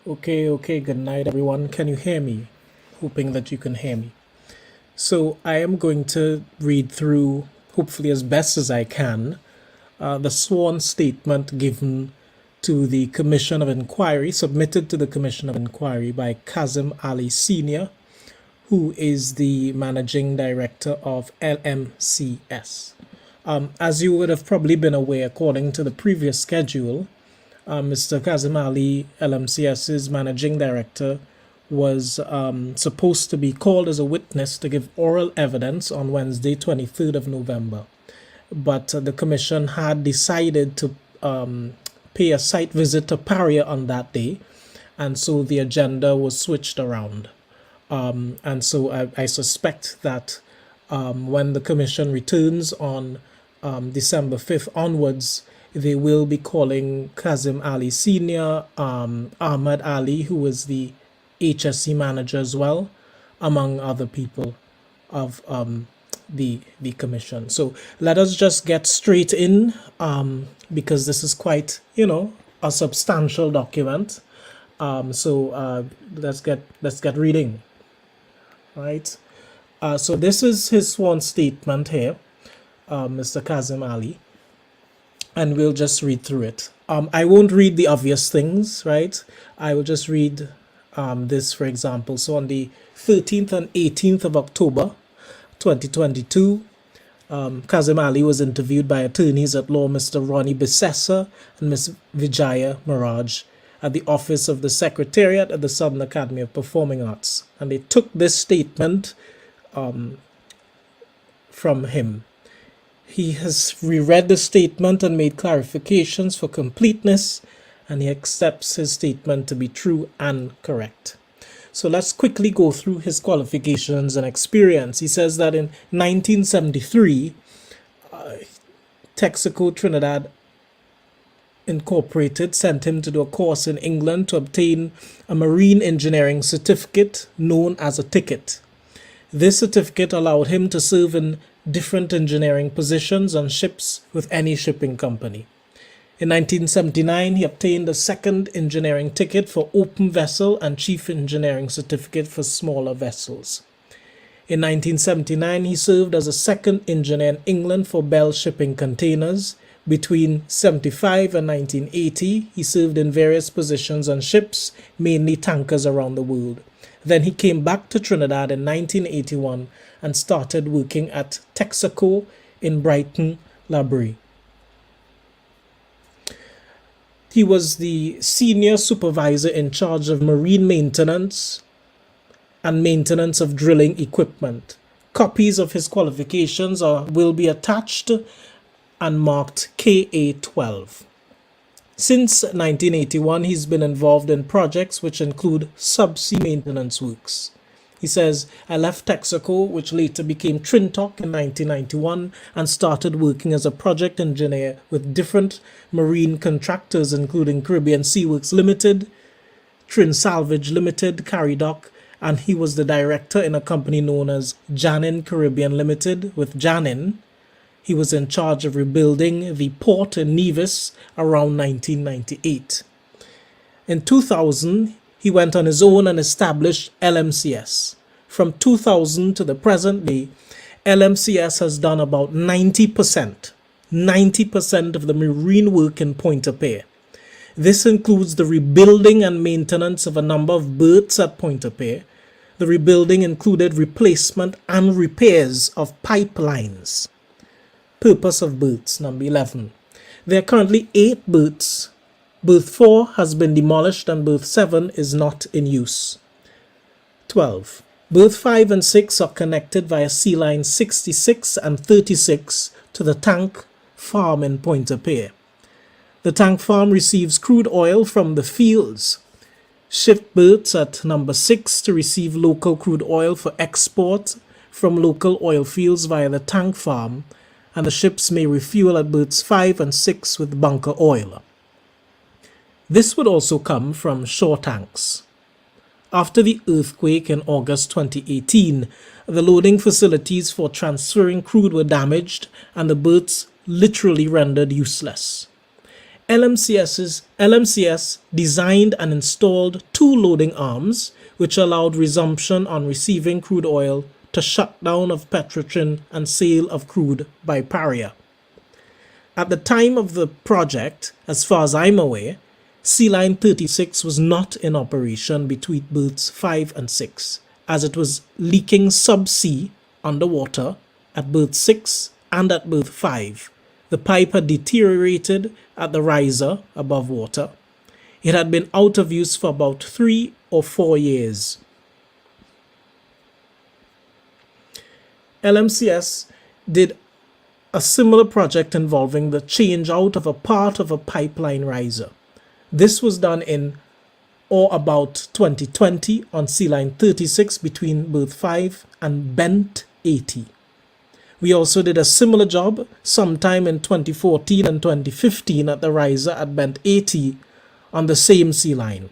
Okay, good night, everyone. Can you hear me? Hoping that you can hear me. So, I am going to read through, hopefully, as best as I can, the sworn statement given to the Commission of Inquiry, submitted to the Commission of Inquiry by KAZIM Ali Sr., who is the Managing Director of LMCS. As you would have probably been aware, according to the previous schedule, Mr. KAZIM Ali, LMCS's managing director, was supposed to be called as a witness to give oral evidence on Wednesday, 23rd of November. But the commission had decided to pay a site visit to Paria on that day, and so the agenda was switched around. And so I suspect that when the commission returns on December 5th onwards, they will be calling KAZIM Ali Sr., Ahmad Ali, who is the HSC manager as well, among other people of the commission. So let us just get straight in, because this is quite, a substantial document. So let's get reading. Right. So this is his sworn statement here, Mr. KAZIM Ali. And we'll just read through it. I won't read the obvious things, right? I will just read this, for example. So on the 13th and 18th of October, 2022, KAZIM Ali was interviewed by attorneys at law Mr. Ronnie Bissessa and Ms. Vijaya Maraj at the office of the Secretariat at the Southern Academy of Performing Arts. And they took this statement from him. He has reread the statement and made clarifications for completeness, and he accepts his statement to be true and correct. So let's quickly go through his qualifications and experience. He says that in 1973, Texaco Trinidad Incorporated sent him to do a course in England to obtain a marine engineering certificate known as a ticket. This certificate allowed him to serve in different engineering positions on ships with any shipping company. In 1979, he obtained a second engineering ticket for open vessel and chief engineering certificate for smaller vessels. In 1979, he served as a second engineer in England for Bell Shipping Containers. Between 1975 and 1980, he served in various positions on ships, mainly tankers around the world. Then he came back to Trinidad in 1981 and started working at Texaco in Brighton, Labrie. He was the senior supervisor in charge of marine maintenance and maintenance of drilling equipment. Copies of his qualifications will be attached and marked KA12. Since 1981, he's been involved in projects which include subsea maintenance works. He says, I left Texaco, which later became Trintoc in 1991, and started working as a project engineer with different marine contractors, including Caribbean Seaworks Limited, Trin Salvage Limited, Caridoc, and he was the director in a company known as Janin Caribbean Limited. With Janin, he was in charge of rebuilding the port in Nevis around 1998. In 2000, he went on his own and established LMCS. From 2000 to the present day, LMCS has done about 90% of the marine work in Pointe-à-Pierre. This includes the rebuilding and maintenance of a number of berths at Pointe-à-Pierre. The rebuilding included replacement and repairs of pipelines. Purpose of berths, number 11. There are currently 8 berths. Berth 4 has been demolished and berth 7 is not in use. 12. Berth 5 and 6 are connected via sea line 66 and 36 to the tank farm in Pointe-à-Pierre. The tank farm receives crude oil from the fields. Shift berths at number 6 to receive local crude oil for export from local oil fields via the tank farm, and the ships may refuel at berths 5 and 6 with bunker oil. This would also come from shore tanks. After the earthquake in August 2018, the loading facilities for transferring crude were damaged and the berths literally rendered useless. LMCS designed and installed 2 loading arms, which allowed resumption on receiving crude oil to shutdown of Petrotrin and sale of crude by Paria. At the time of the project, as far as I'm aware, Sea Line 36 was not in operation between berths 5 and 6, as it was leaking subsea underwater at berth 6 and at berth 5. The pipe had deteriorated at the riser above water. It had been out of use for about 3 or 4 years. LMCS did a similar project involving the change out of a part of a pipeline riser. This was done in or about 2020 on Sea Line 36 between berth 5 and bent 80. We also did a similar job sometime in 2014 and 2015 at the riser at bent 80 on the same sea line.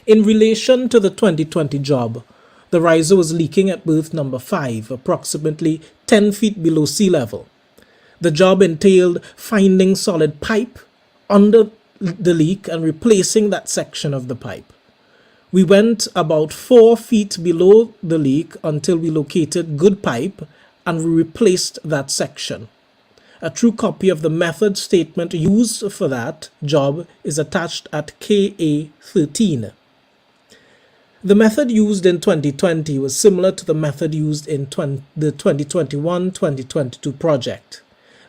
In relation to the 2020 job, the riser was leaking at berth number 5, approximately 10 feet below sea level. The job entailed finding solid pipe under the leak and replacing that section of the pipe. We went about 4 feet below the leak until we located good pipe and we replaced that section. A true copy of the method statement used for that job is attached at KA13. The method used in 2020 was similar to the method used in the 2021-2022 project.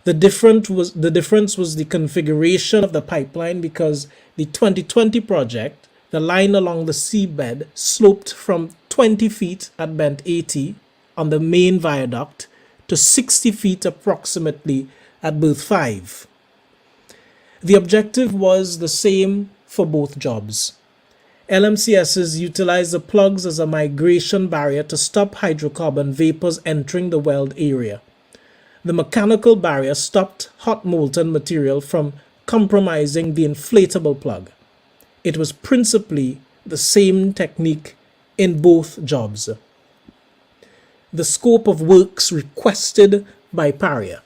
The difference was the configuration of the pipeline, because the 2020 project, the line along the seabed sloped from 20 feet at bent 80 on the main viaduct to 60 feet approximately at berth 5. The objective was the same for both jobs. LMCSs utilized the plugs as a migration barrier to stop hydrocarbon vapors entering the weld area. The mechanical barrier stopped hot molten material from compromising the inflatable plug. It was principally the same technique in both jobs. The scope of works requested by Paria.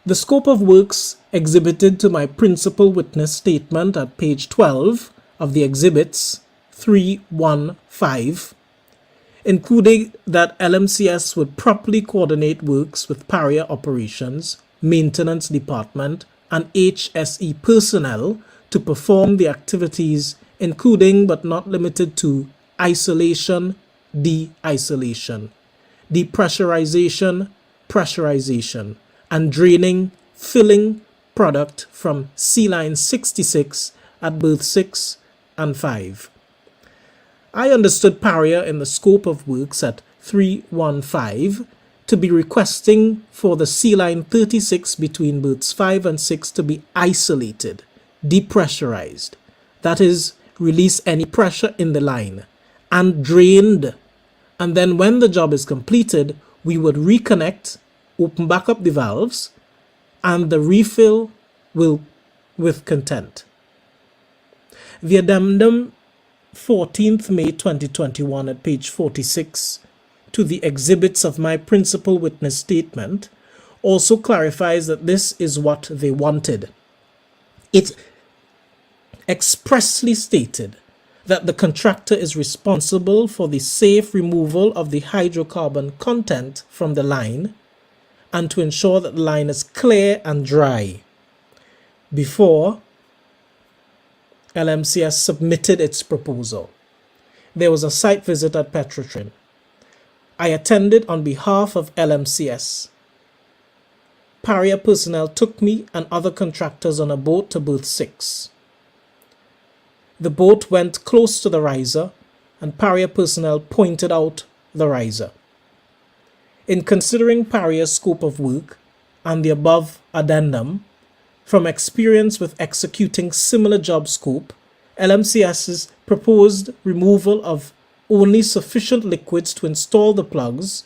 The scope of works exhibited to my principal witness statement at page 12 of the exhibits 315, including that LMCS would properly coordinate works with Paria operations, maintenance department, and HSE personnel to perform the activities including but not limited to isolation, de-isolation, depressurization, pressurization, and draining, filling product from Sea Line 66 at berth 6 and 5. I understood Paria in the scope of works at 315 to be requesting for the Sea Line 36 between berths 5 and 6 to be isolated, depressurized, that is, release any pressure in the line, and drained. And then when the job is completed, we would reconnect, open back up the valves, and the refill will with content. The addendum 14th May 2021 at page 46 to the exhibits of my principal witness statement also clarifies that this is what they wanted. It expressly stated that the contractor is responsible for the safe removal of the hydrocarbon content from the line and to ensure that the line is clear and dry before LMCS submitted its proposal. There was a site visit at Petrotrin. I attended on behalf of LMCS. Paria personnel took me and other contractors on a boat to berth 6. The boat went close to the riser and Paria personnel pointed out the riser. In considering Paria's scope of work and the above addendum, from experience with executing similar job scope, LMCS's proposed removal of only sufficient liquids to install the plugs.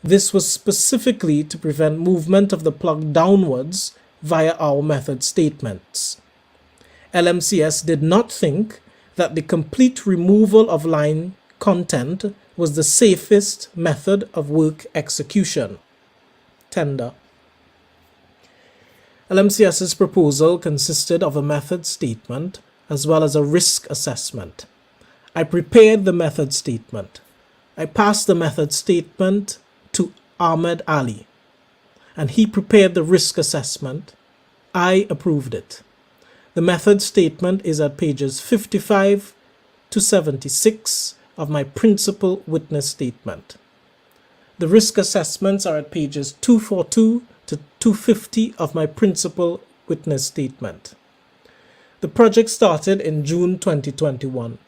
This was specifically to prevent movement of the plug downwards via our method statements. LMCS did not think that the complete removal of line content was the safest method of work execution. Tender. LMCS's proposal consisted of a method statement as well as a risk assessment. I prepared the method statement. I passed the method statement to KAZIM Ali, and he prepared the risk assessment. I approved it. The method statement is at pages 55 to 76 of my principal witness statement. The risk assessments are at pages 242 to 250 of my principal witness statement. The project started in June 2021.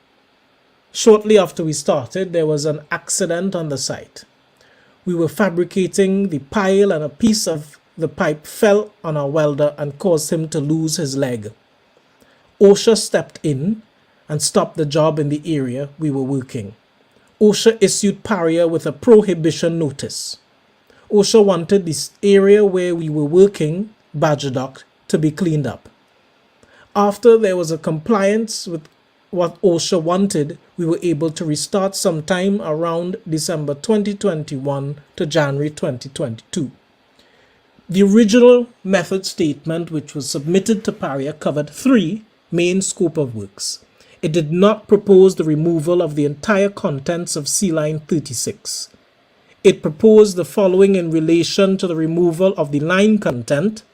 Shortly after we started, there was an accident on the site. We were fabricating the pile and a piece of the pipe fell on our welder and caused him to lose his leg. OSHA stepped in and stopped the job in the area we were working. OSHA issued PARIA with a prohibition notice. OSHA wanted this area where we were working, Badger Dock, to be cleaned up. After there was a compliance with what OSHA wanted, we were able to restart sometime around December 2021 to January 2022. The original method statement, which was submitted to PARIA, covered 3 main scope of works. It did not propose the removal of the entire contents of sea line 36. It proposed the following in relation to the removal of the line content,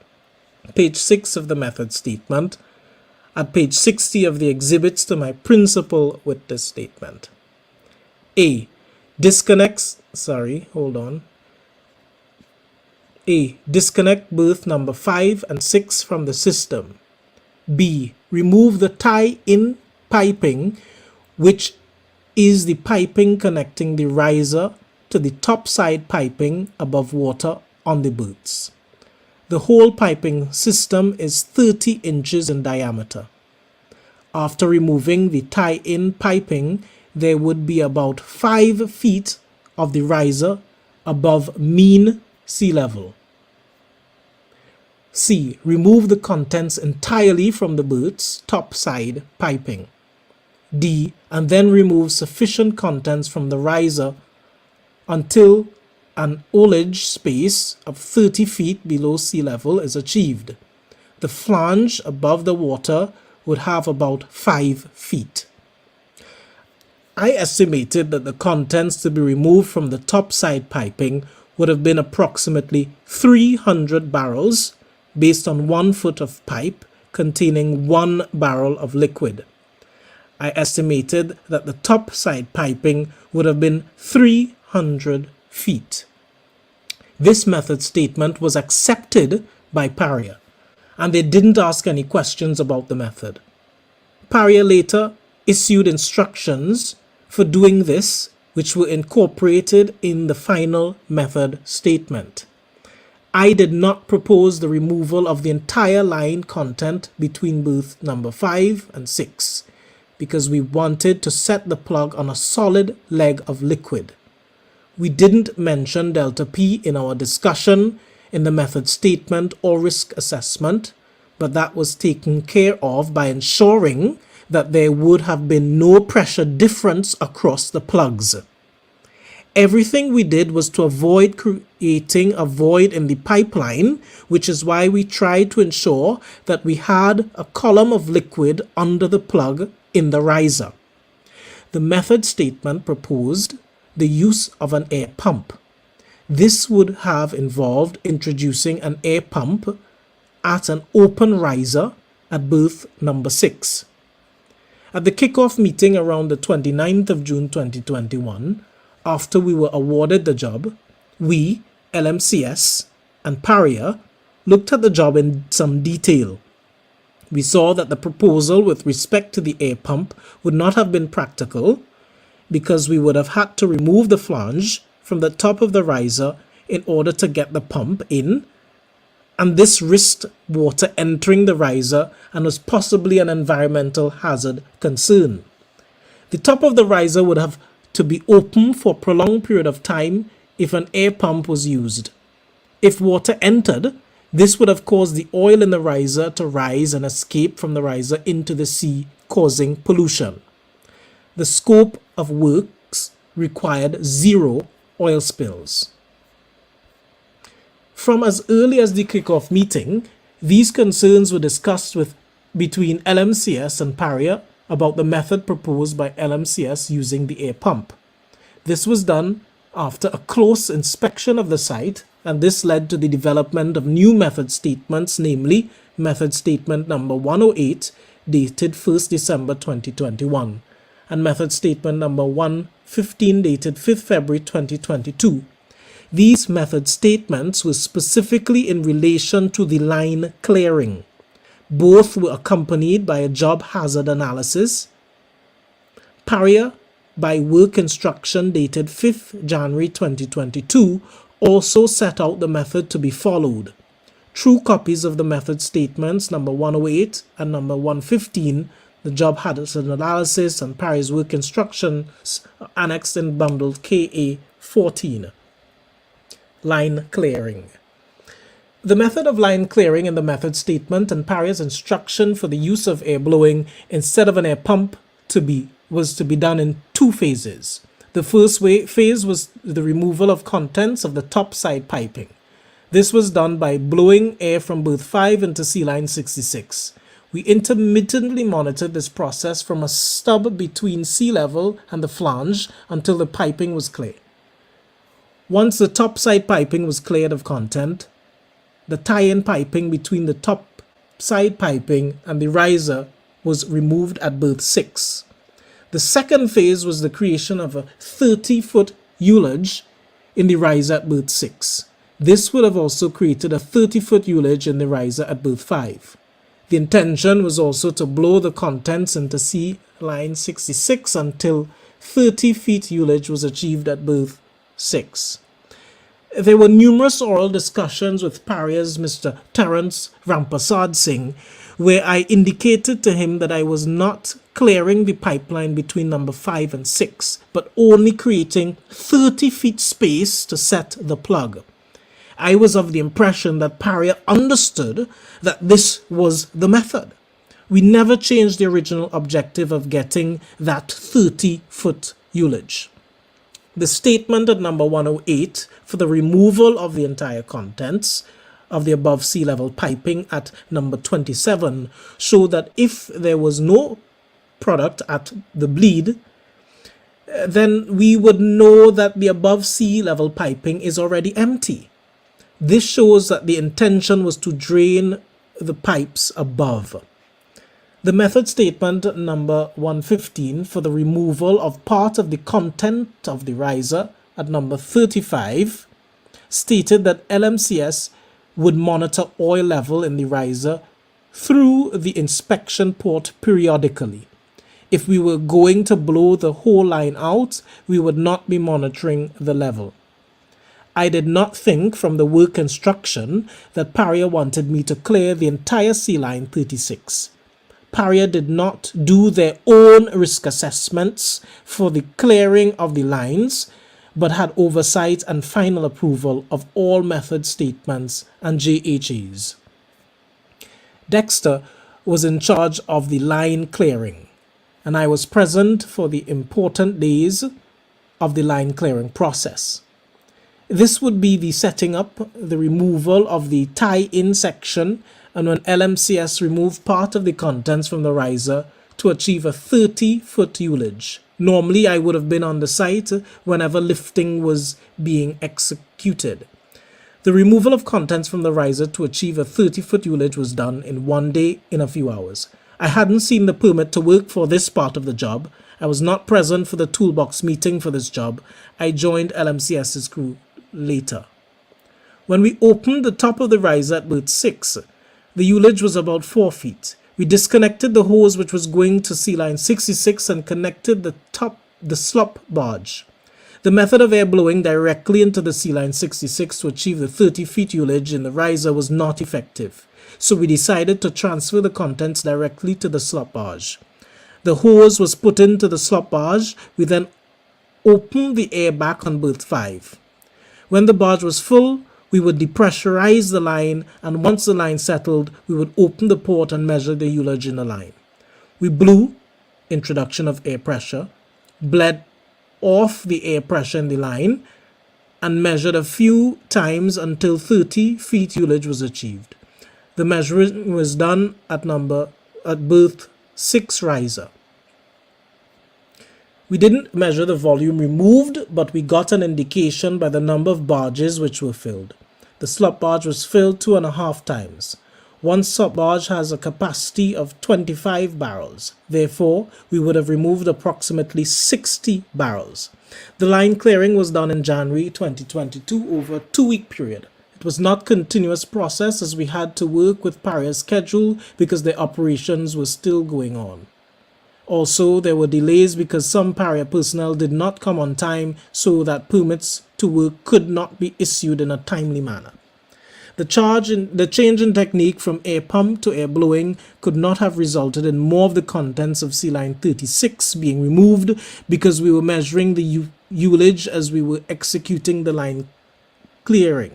page 6 of the method statement, at page 60 of the exhibits to my principal witness statement. A. Disconnect berth number 5 and 6 from the system. B. Remove the tie-in piping, which is the piping connecting the riser to the top side piping above water on the berths. The whole piping system is 30 inches in diameter. After removing the tie-in piping, there would be about 5 feet of the riser above mean sea level. C. Remove the contents entirely from the berth's top side piping. D. And then remove sufficient contents from the riser until an ullage space of 30 feet below sea level is achieved. The flange above the water would have about 5 feet. I estimated that the contents to be removed from the top side piping would have been approximately 300 barrels based on 1 foot of pipe containing 1 barrel of liquid. I estimated that the top side piping would have been 300 feet. This method statement was accepted by PARIA, and they didn't ask any questions about the method. PARIA later issued instructions for doing this, which were incorporated in the final method statement. I did not propose the removal of the entire line content between berth number 5 and 6 because we wanted to set the plug on a solid leg of liquid. We didn't mention delta P in our discussion in the method statement or risk assessment, but that was taken care of by ensuring that there would have been no pressure difference across the plugs. Everything we did was to avoid creating a void in the pipeline, which is why we tried to ensure that we had a column of liquid under the plug in the riser. The method statement proposed the use of an air pump. This would have involved introducing an air pump at an open riser at berth number 6. At the kickoff meeting around the 29th of June 2021, after we were awarded the job, we, LMCS, and PARIA looked at the job in some detail. We saw that the proposal with respect to the air pump would not have been practical because we would have had to remove the flange from the top of the riser in order to get the pump in, and this risked water entering the riser and was possibly an environmental hazard concern. The top of the riser would have to be open for a prolonged period of time if an air pump was used. If water entered, this would have caused the oil in the riser to rise and escape from the riser into the sea, causing pollution. The scope of works required 0 oil spills. From as early as the kickoff meeting, These concerns were discussed between LMCS and Paria about the method proposed by LMCS using the air pump. This was done after a close inspection of the site, and this led to the development of new method statements, namely method statement number 108 dated 1st December 2021 and method statement number 115 dated 5th February 2022. These method statements were specifically in relation to the line clearing. Both were accompanied by a job hazard analysis. Paria, by work instruction dated 5th January 2022, also set out the method to be followed. True copies of the method statements number 108 and number 115, the job hazard analysis and Paria's work instructions, are annexed in bundle KA14. Line clearing. The method of line clearing in the method statement and Paria's instruction for the use of air blowing instead of an air pump was to be done in two phases. The first phase was the removal of contents of the top side piping. This was done by blowing air from berth 5 into sea line 66. We intermittently monitored this process from a stub between sea level and the flange until the piping was clear. Once the top side piping was cleared of content, the tie-in piping between the top side piping and the riser was removed at berth 6. The second phase was the creation of a 30-foot ullage in the riser at berth 6. This would have also created a 30-foot ullage in the riser at berth 5. The intention was also to blow the contents into sea line 66 until 30 feet ullage was achieved at berth 6. There were numerous oral discussions with Paria's Mr. Terence Rampasad Singh, where I indicated to him that I was not clearing the pipeline between number 5 and 6, but only creating 30 feet space to set the plug. I was of the impression that Paria understood that this was the method. We never changed the original objective of getting that 30-foot ullage. The statement at number 108 for the removal of the entire contents of the above sea level piping at number 27 showed that if there was no product at the bleed, then we would know that the above sea level piping is already empty. This shows that the intention was to drain the pipes above. The method statement number 115 for the removal of part of the content of the riser at number 35 stated that LMCS would monitor oil level in the riser through the inspection port periodically. If we were going to blow the whole line out, we would not be monitoring the level. I did not think from the work instruction that Paria wanted me to clear the entire sea line 36. Paria did not do their own risk assessments for the clearing of the lines, but had oversight and final approval of all method statements and JHAs. Dexter was in charge of the line clearing, and I was present for the important days of the line clearing process. This would be the setting up, the removal of the tie-in section, and when LMCS removed part of the contents from the riser to achieve a 30-foot ullage. Normally, I would have been on the site whenever lifting was being executed. The removal of contents from the riser to achieve a 30-foot ullage was done in one day in a few hours. I hadn't seen the permit to work for this part of the job. I was not present for the toolbox meeting for this job. I joined LMCS's crew later. When we opened the top of the riser at berth 6, the ullage was about 4 feet. We disconnected the hose which was going to sea line 66 and connected the slop barge. The method of air blowing directly into the sea line 66 to achieve the 30 feet ullage in the riser was not effective, so we decided to transfer the contents directly to the slop barge. The hose was put into the slop barge. We then opened the air back on berth 5. When the barge was full, we would depressurize the line, and once the line settled, we would open the port and measure the ullage in the line. We blew, introduction of air pressure, bled off the air pressure in the line, and measured a few times until 30 feet ullage was achieved. The measuring was done at berth 6 riser. We didn't measure the volume removed, but we got an indication by the number of barges which were filled. The slop barge was filled 2.5 times. One slop barge has a capacity of 25 barrels. Therefore, we would have removed approximately 60 barrels. The line clearing was done in January 2022 over a 2-week period. It was not a continuous process as we had to work with Paria's schedule because their operations were still going on. Also, there were delays because some Paria personnel did not come on time so that permits to work could not be issued in a timely manner. The change in technique from air pump to air blowing could not have resulted in more of the contents of sea line 36 being removed because we were measuring the ullage as we were executing the line clearing.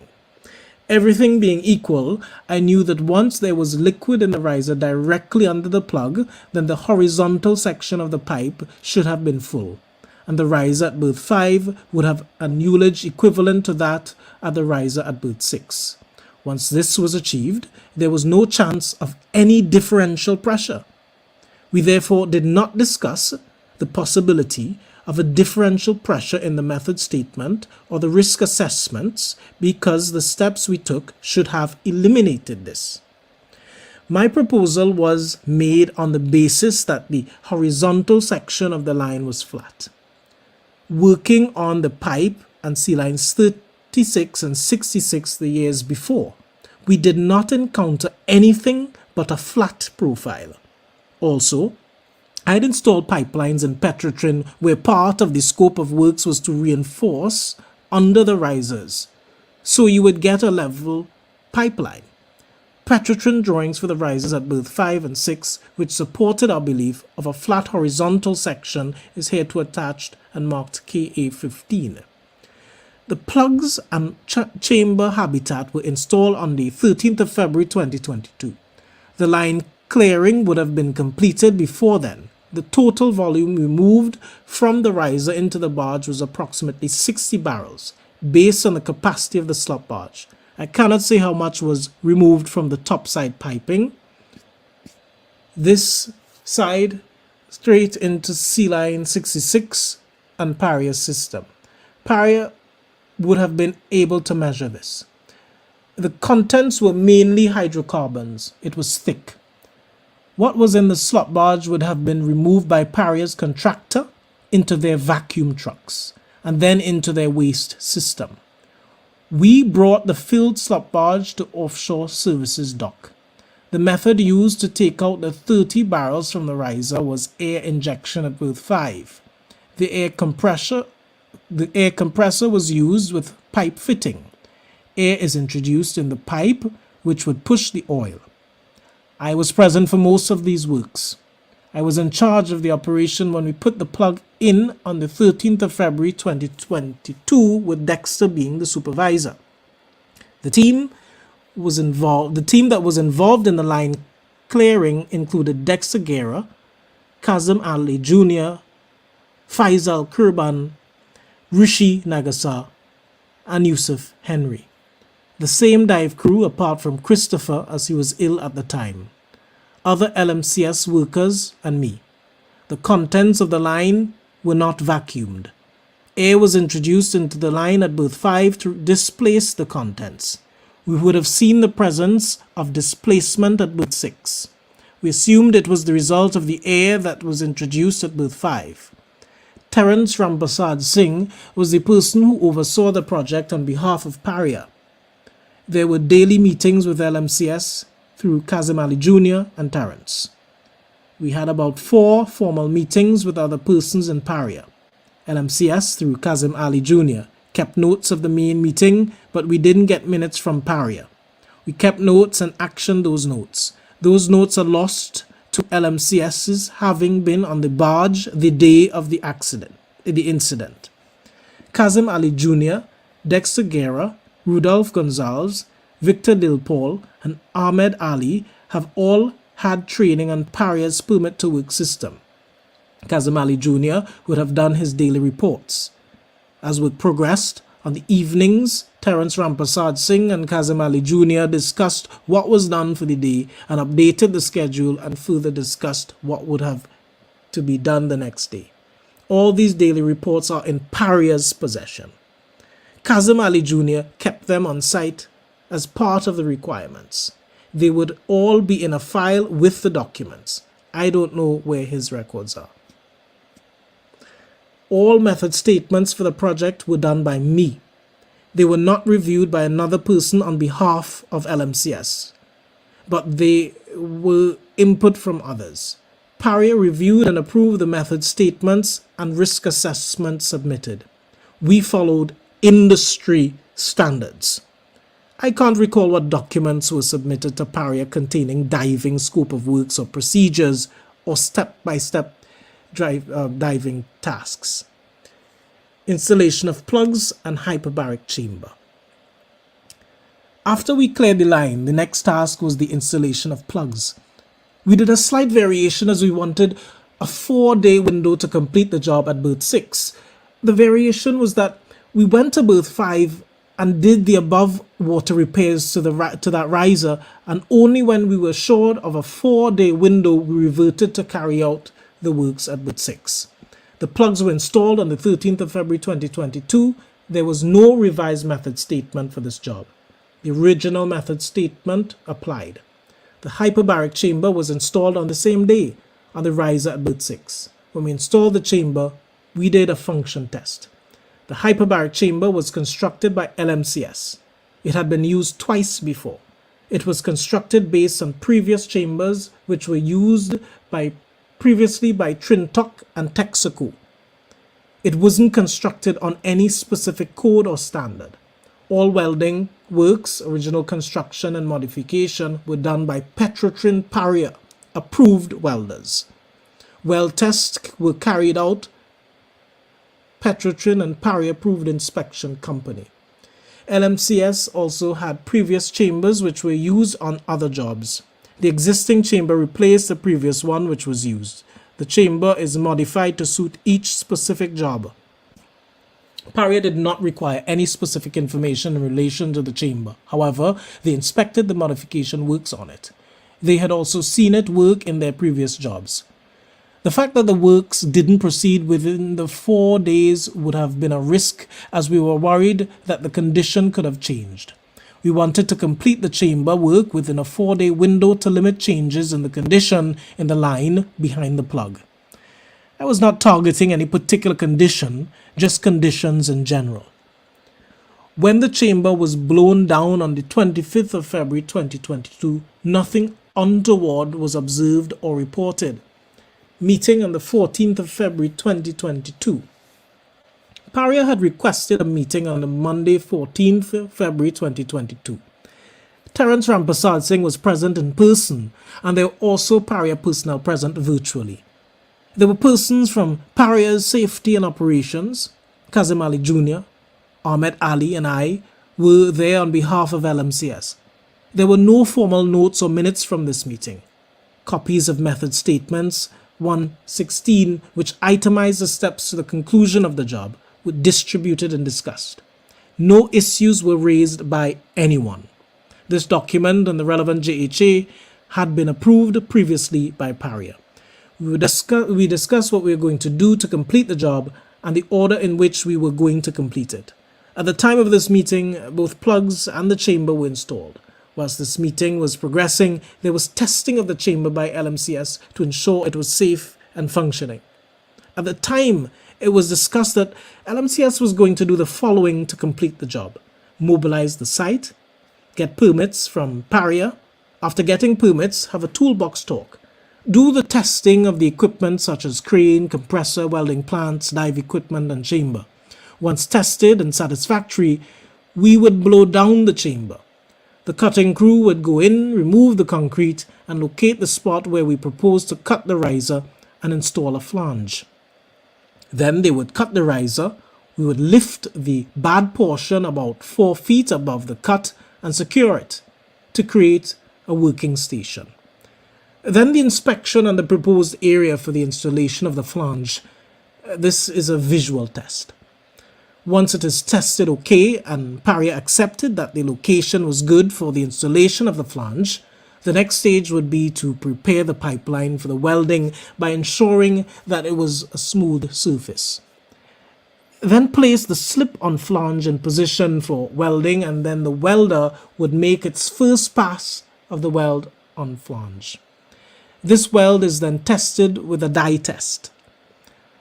Everything being equal, I knew that once there was liquid in the riser directly under the plug, then the horizontal section of the pipe should have been full, and the riser at berth 5 would have a ullage equivalent to that at the riser at berth 6. Once this was achieved, there was no chance of any differential pressure. We therefore did not discuss the possibility of a differential pressure in the method statement or the risk assessments because the steps we took should have eliminated this. My proposal was made on the basis that the horizontal section of the line was flat. Working on the pipe and sea lines 36 and 66 the years before, we did not encounter anything but a flat profile. Also, I had installed pipelines in Petrotrin where part of the scope of works was to reinforce under the risers, so you would get a level pipeline. Petrotrin drawings for the risers at berth 5 and 6, which supported our belief of a flat horizontal section, is here to attached and marked KA15. The plugs and chamber habitat were installed on the 13th of February 2022. The line clearing would have been completed before then. The total volume removed from the riser into the barge was approximately 60 barrels, based on the capacity of the slop barge. I cannot say how much was removed from the topside piping. This side straight into sea line 66 and Paria's system. Paria would have been able to measure this. The contents were mainly hydrocarbons. It was thick. What was in the slop barge would have been removed by Paria's contractor into their vacuum trucks and then into their waste system. We brought the filled slop barge to offshore services dock. The method used to take out the 30 barrels from the riser was air injection at berth 5. The air compressor was used with pipe fitting. Air is introduced in the pipe, which would push the oil. I was present for most of these works. I was in charge of the operation when we put the plug in on the 13th of February 2022, with Dexter being the supervisor. The team that was involved in the line clearing included Dexter Guerra, KAZIM Ali Jr., Faisal Kurban, Rishi Nagasa, and Yusuf Henry. The same dive crew apart from Christopher as he was ill at the time. Other LMCS workers and me. The contents of the line were not vacuumed. Air was introduced into the line at berth 5 to displace the contents. We would have seen the presence of displacement at berth 6. We assumed it was the result of the air that was introduced at berth 5. Terence Rambasad Singh was the person who oversaw the project on behalf of Paria. There were daily meetings with LMCS through KAZIM Ali Jr. and Terence. We had about 4 formal meetings with other persons in Paria. LMCS through KAZIM Ali Jr. kept notes of the main meeting, but we didn't get minutes from Paria. We kept notes and actioned those notes. Those notes are lost to LMCS's having been on the barge the day of the incident. KAZIM Ali Jr., Dexter Guerra, Rudolph Gonzalez, Victor Dilpol, and Ahmed Ali have all had training on Paria's permit to work system. KAZIM Ali Jr. would have done his daily reports. As work progressed, On the evenings, Terence Rampersad Singh and KAZIM Ali Jr. discussed what was done for the day and updated the schedule and further discussed what would have to be done the next day. All these daily reports are in Paria's possession. KAZIM Ali Jr. kept them on site as part of the requirements. They would all be in a file with the documents. I don't know where his records are. All method statements for the project were done by me. They were not reviewed by another person on behalf of LMCS, but they were input from others. Paria reviewed and approved the method statements and risk assessment submitted. We followed industry standards. I can't recall what documents were submitted to Paria containing diving scope of works or procedures or step-by-step diving tasks. Installation of plugs and hyperbaric chamber. After we cleared the line, the next task was the installation of plugs. We did a slight variation as we wanted a 4-day window to complete the job at berth 6. The variation was that we went to berth 5 and did the above water repairs to that riser, and only when we were short of a 4-day window we reverted to carry out the works at berth 6. The plugs were installed on the 13th of February 2022. There was no revised method statement for this job. The original method statement applied. The hyperbaric chamber was installed on the same day on the riser at berth 6. When we installed the chamber, we did a function test. The hyperbaric chamber was constructed by LMCS. It had been used twice before. It was constructed based on previous chambers which were used previously by Trintoc and Texaco. It wasn't constructed on any specific code or standard. All welding works, original construction and modification were done by Petrotrin Paria, approved welders. Weld tests were carried out Petrotrin and Paria approved inspection company. LMCS also had previous chambers which were used on other jobs. The existing chamber replaced the previous one which was used. The chamber is modified to suit each specific job. Paria did not require any specific information in relation to the chamber. However, they inspected the modification works on it. They had also seen it work in their previous jobs. The fact that the works didn't proceed within the 4 days would have been a risk, as we were worried that the condition could have changed. We wanted to complete the chamber work within a 4-day window to limit changes in the condition in the line behind the plug. I was not targeting any particular condition, just conditions in general. When the chamber was blown down on the 25th of February 2022, nothing untoward was observed or reported. Meeting on the 14th of February 2022. Paria had requested a meeting on the Monday 14th February 2022. Terence Rampersad Singh was present in person, and there were also Paria personnel present virtually. There were persons from Paria's Safety and Operations. KAZIM Ali Jr., Ahmed Ali and I were there on behalf of LMCS. There were no formal notes or minutes from this meeting. Copies of method statements 116, which itemized the steps to the conclusion of the job, were distributed and discussed. No issues were raised by anyone. This document and the relevant JHA had been approved previously by Paria. We discussed what we were going to do to complete the job and the order in which we were going to complete it. At the time of this meeting, both plugs and the chamber were installed. Whilst this meeting was progressing, there was testing of the chamber by LMCS to ensure it was safe and functioning. At the time, it was discussed that LMCS was going to do the following to complete the job: mobilize the site, get permits from Paria. After getting permits, have a toolbox talk. Do the testing of the equipment such as crane, compressor, welding plants, dive equipment, and chamber. Once tested and satisfactory, we would blow down the chamber. The cutting crew would go in, remove the concrete, and locate the spot where we proposed to cut the riser and install a flange. Then they would cut the riser. We would lift the bad portion about 4 feet above the cut and secure it to create a working station. Then the inspection and the proposed area for the installation of the flange. This is a visual test. Once it is tested okay and Paria accepted that the location was good for the installation of the flange, the next stage would be to prepare the pipeline for the welding by ensuring that it was a smooth surface. Then place the slip-on flange in position for welding, and then the welder would make its first pass of the weld on flange. This weld is then tested with a die test.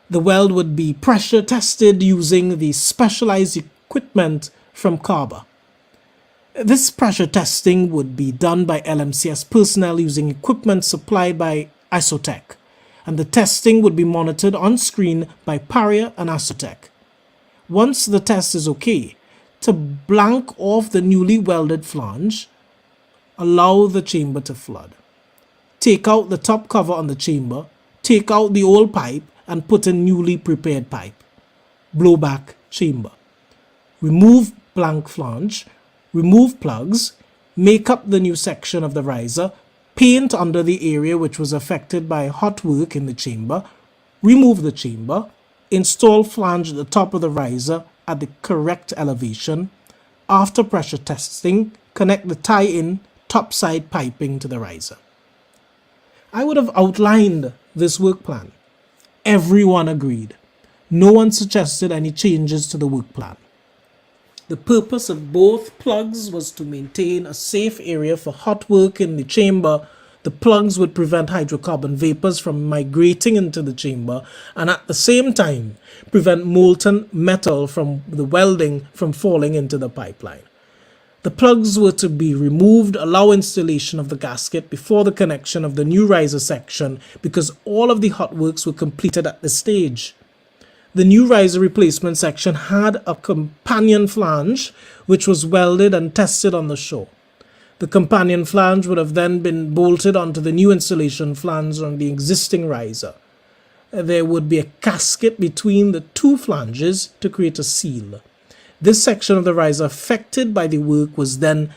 The weld would be pressure tested using the specialized equipment from KAZIM. This pressure testing would be done by LMCS personnel using equipment supplied by Isotech, and the testing would be monitored on screen by Paria and Isotech. Once the test is okay, to blank off the newly welded flange, allow the chamber to flood. Take out the top cover on the chamber, take out the old pipe, and put in newly prepared pipe. Blowback chamber. Remove blank flange, remove plugs, make up the new section of the riser, paint under the area which was affected by hot work in the chamber, remove the chamber, install flange at the top of the riser at the correct elevation. After pressure testing, connect the tie-in topside piping to the riser. I would have outlined this work plan. Everyone agreed. No one suggested any changes to the work plan. The purpose of both plugs was to maintain a safe area for hot work in the chamber. The plugs would prevent hydrocarbon vapors from migrating into the chamber and at the same time prevent molten metal from the welding from falling into the pipeline. The plugs were to be removed, allow installation of the gasket before the connection of the new riser section because all of the hot works were completed at this stage. The new riser replacement section had a companion flange which was welded and tested on the shore. The companion flange would have then been bolted onto the new installation flange on the existing riser. There would be a gasket between the two flanges to create a seal. This section of the riser affected by the work was then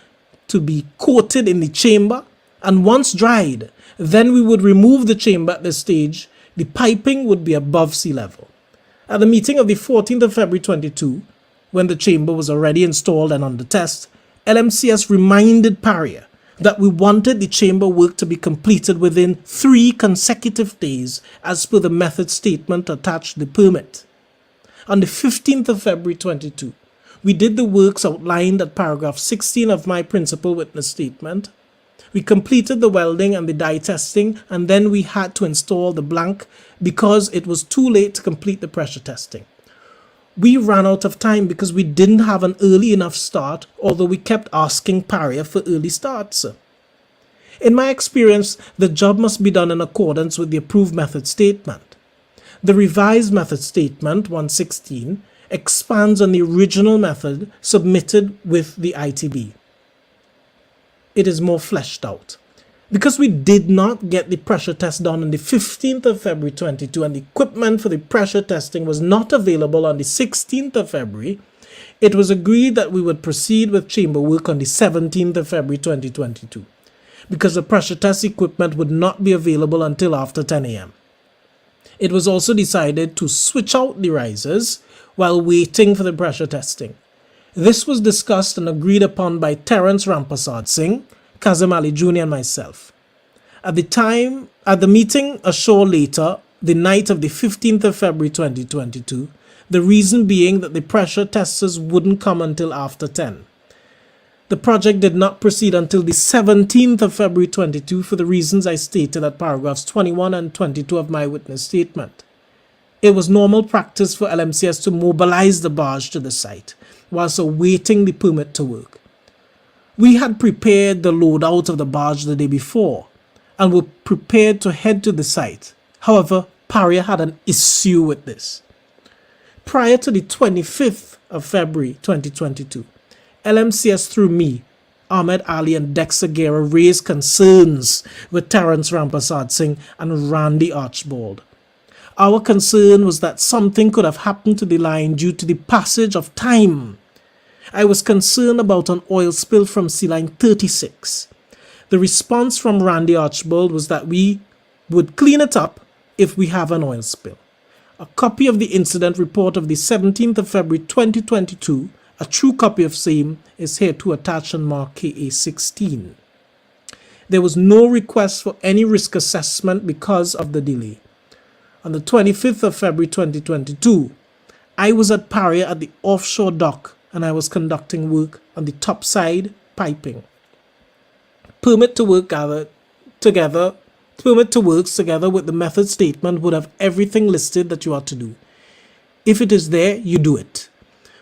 to be coated in the chamber, and once dried, then we would remove the chamber at this stage. The piping would be above sea level. At the meeting of the 14th of February 2022, when the chamber was already installed and under test, LMCS reminded Paria that we wanted the chamber work to be completed within 3 consecutive days as per the method statement attached to the permit. On the 15th of February 2022, we did the works outlined at paragraph 16 of my principal witness statement. We completed the welding and the die testing, and then we had to install the blank because it was too late to complete the pressure testing. We ran out of time because we didn't have an early enough start, although we kept asking Paria for early starts. In my experience, the job must be done in accordance with the approved method statement. The revised method statement 116 expands on the original method submitted with the ITB. It is more fleshed out. Because we did not get the pressure test done on the 15th of February 2022 and the equipment for the pressure testing was not available on the 16th of February, it was agreed that we would proceed with chamber work on the 17th of February 2022 because the pressure test equipment would not be available until after 10 a.m. It was also decided to switch out the risers while waiting for the pressure testing. This was discussed and agreed upon by Terence Rampasad Singh, KAZIM Ali Jr. and myself. At the meeting ashore later, the night of the 15th of February 2022, the reason being that the pressure testers wouldn't come until after 10. The project did not proceed until the 17th of February 22 for the reasons I stated at paragraphs 21 and 22 of my witness statement. It was normal practice for LMCS to mobilize the barge to the site whilst awaiting the permit to work. We had prepared the loadout of the barge the day before and were prepared to head to the site. However, Paria had an issue with this. Prior to the 25th of February 2022, LMCS through me, Ahmed Ali and Dexter Guerra raised concerns with Terence Rampasad Singh and Randy Archibald. Our concern was that something could have happened to the line due to the passage of time. I was concerned about an oil spill from sea line 36. The response from Randy Archibald was that we would clean it up if we have an oil spill. A copy of the incident report of the 17th of February 2022, a true copy of same, is here to attach and mark KA16. There was no request for any risk assessment because of the delay. On the 25th of February 2022, I was at Paria at the offshore dock and I was conducting work on the topside piping. Permit to works together with the method statement would have everything listed that you are to do. If it is there, you do it.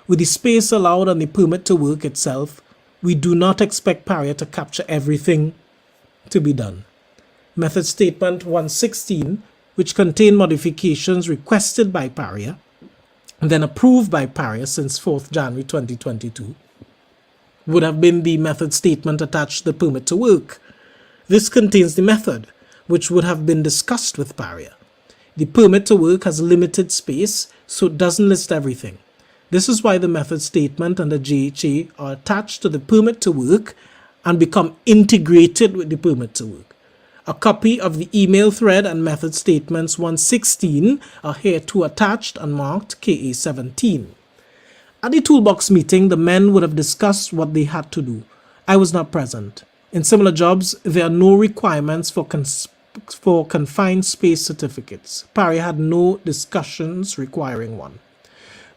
With the space allowed on the permit to work itself, we do not expect Paria to capture everything to be done. Method statement 116, which contained modifications requested by Paria and then approved by Paria since 4th January 2022, would have been the method statement attached to the permit to work. This contains the method, which would have been discussed with Paria. The permit to work has limited space, so it doesn't list everything. This is why the method statement and the JHA are attached to the permit to work and become integrated with the permit to work. A copy of the email thread and method statements 116 are here to attached and marked KA17. At the toolbox meeting, the men would have discussed what they had to do. I was not present. In similar jobs, there are no requirements for confined space certificates. Paria had no discussions requiring one.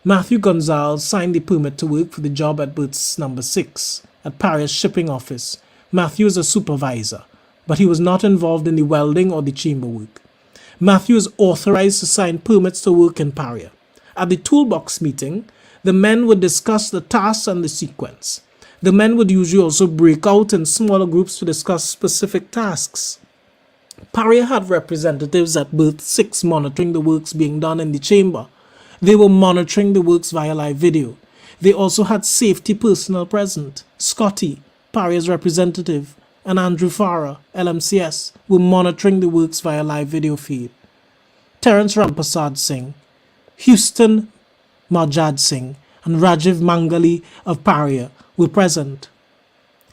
Matthew Gonzalez signed the permit to work for the job at berth number 6 at Paria's shipping office. Matthew is a supervisor, but he was not involved in the welding or the chamber work. Matthew is authorized to sign permits to work in Paria. At the toolbox meeting, the men would discuss the tasks and the sequence. The men would usually also break out in smaller groups to discuss specific tasks. Paria had representatives at berth 6 monitoring the works being done in the chamber. They were monitoring the works via live video. They also had safety personnel present. Scotty, Paria's representative, and Andrew Farah, LMCS, were monitoring the works via live video feed. Terence Rampasad Singh, Houston Marjad Singh, and Rajiv Mangali of Paria were present.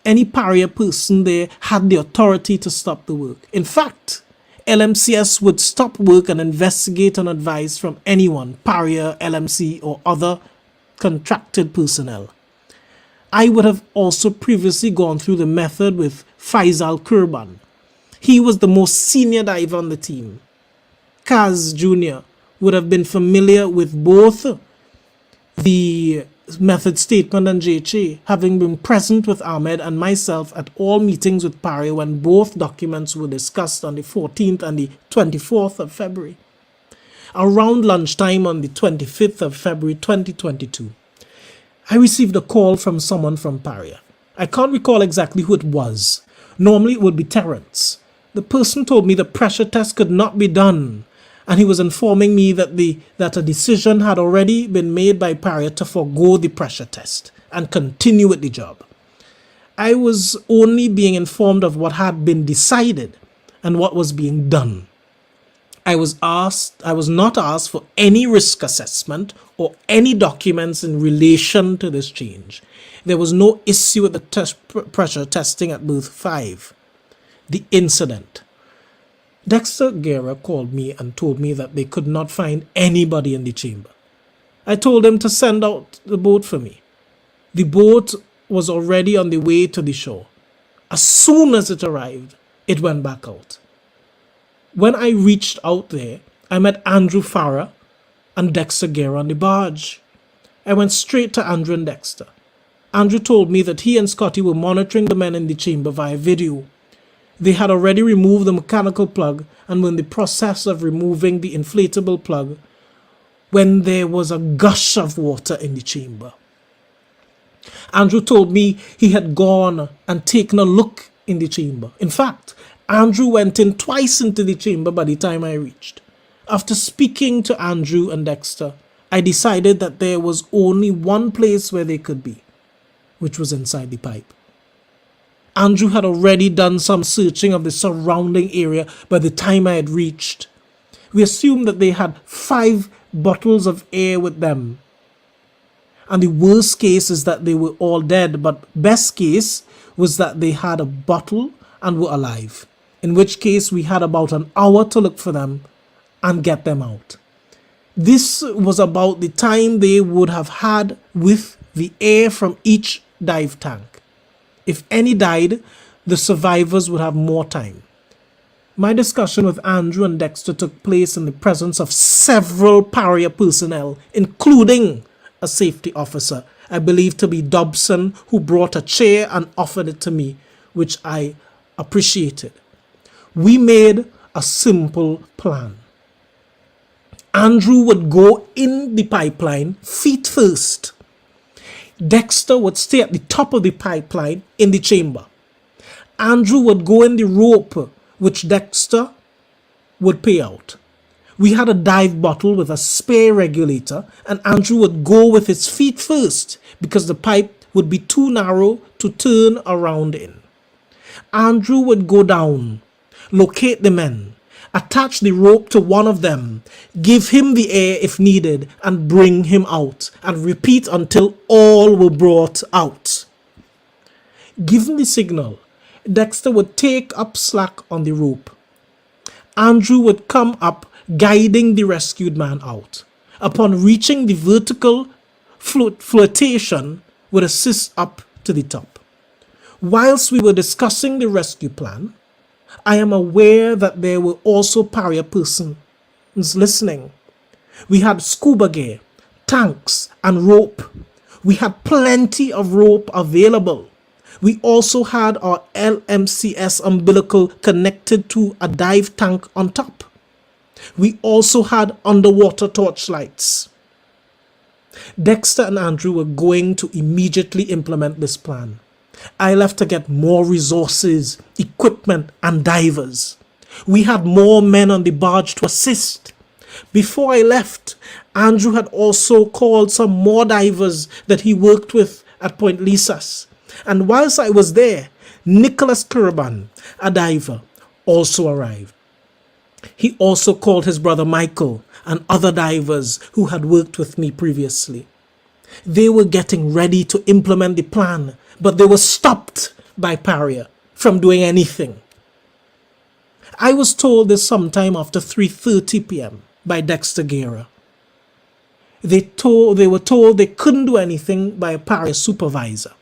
Any Paria person there had the authority to stop the work. In fact, LMCS would stop work and investigate on advice from anyone, Paria, LMC, or other contracted personnel. I would have also previously gone through the method with Faisal Kurban. He was the most senior diver on the team. Kaz Jr. would have been familiar with both the method statement and JHA, having been present with Ahmed and myself at all meetings with Paria when both documents were discussed on the 14th and the 24th of February. Around lunchtime on the 25th of February 2022, I received a call from someone from Paria. I can't recall exactly who it was. Normally it would be Terence. The person told me the pressure test could not be done, and he was informing me that a decision had already been made by Paria to forego the pressure test and continue with the job. I was only being informed of what had been decided and what was being done. I was not asked for any risk assessment or any documents in relation to this change. There was no issue with the pressure testing at berth 5. The incident. Dexter Guerra called me and told me that they could not find anybody in the chamber. I told him to send out the boat for me. The boat was already on the way to the shore. As soon as it arrived, it went back out. When I reached out there, I met Andrew Farah and Dexter Guerra on the barge. I went straight to Andrew and Dexter. Andrew told me that he and Scotty were monitoring the men in the chamber via video. They had already removed the mechanical plug and were in the process of removing the inflatable plug when there was a gush of water in the chamber. Andrew told me he had gone and taken a look in the chamber. In fact, Andrew went in twice into the chamber by the time I reached. After speaking to Andrew and Dexter, I decided that there was only one place where they could be, which was inside the pipe. Andrew had already done some searching of the surrounding area by the time I had reached. We assumed that they had 5 bottles of air with them. And the worst case is that they were all dead, but best case was that they had a bottle and were alive, in which case we had about an hour to look for them and get them out. This was about the time they would have had with the air from each dive tank. If any died, the survivors would have more time. My discussion with Andrew and Dexter took place in the presence of several Paria personnel, including a safety officer, I believe to be Dobson, who brought a chair and offered it to me, which I appreciated. We made a simple plan. Andrew would go in the pipeline feet first. Dexter would stay at the top of the pipeline in the chamber. Andrew would go in the rope, which Dexter would pay out. We had a dive bottle with a spare regulator, and Andrew would go with his feet first because the pipe would be too narrow to turn around in. Andrew would go down, locate the men, attach the rope to one of them, give him the air if needed, and bring him out, and repeat until all were brought out. Given the signal, Dexter would take up slack on the rope. Andrew would come up, guiding the rescued man out. Upon reaching the vertical flotation, would assist up to the top. Whilst we were discussing the rescue plan, I am aware that there were also Paria persons listening. We had scuba gear, tanks, and rope. We had plenty of rope available. We also had our LMCS umbilical connected to a dive tank on top. We also had underwater torchlights. Dexter and Andrew were going to immediately implement this plan. I left to get more resources, equipment, and divers. We had more men on the barge to assist. Before I left, Andrew had also called some more divers that he worked with at Point Lisas. And whilst I was there, Nicholas Kurban, a diver, also arrived. He also called his brother Michael and other divers who had worked with me previously. They were getting ready to implement the plan, but they were stopped by Paria from doing anything. I was told this sometime after 3:30 p.m. by Dexter Guerra. They were told they couldn't do anything by a Paria supervisor.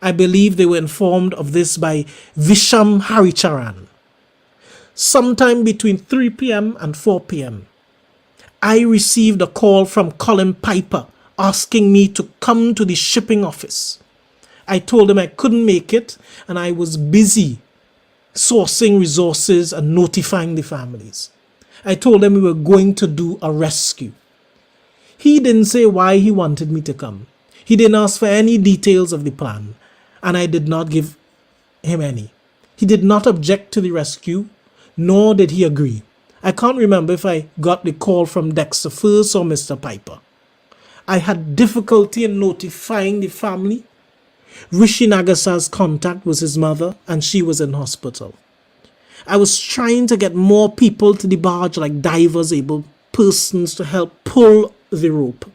I believe they were informed of this by Visham Haricharan. Sometime between 3 p.m. and 4 p.m., I received a call from Colin Piper asking me to come to the shipping office. I told him I couldn't make it and I was busy sourcing resources and notifying the families. I told him we were going to do a rescue. He didn't say why he wanted me to come. He didn't ask for any details of the plan, and I did not give him any. He did not object to the rescue, nor did he agree. I can't remember if I got the call from Dexter first or Mr. Piper. I had difficulty in notifying the family. Rishi Nagasa's contact was his mother, and she was in hospital. I was trying to get more people to the barge, like divers, able persons to help pull the rope.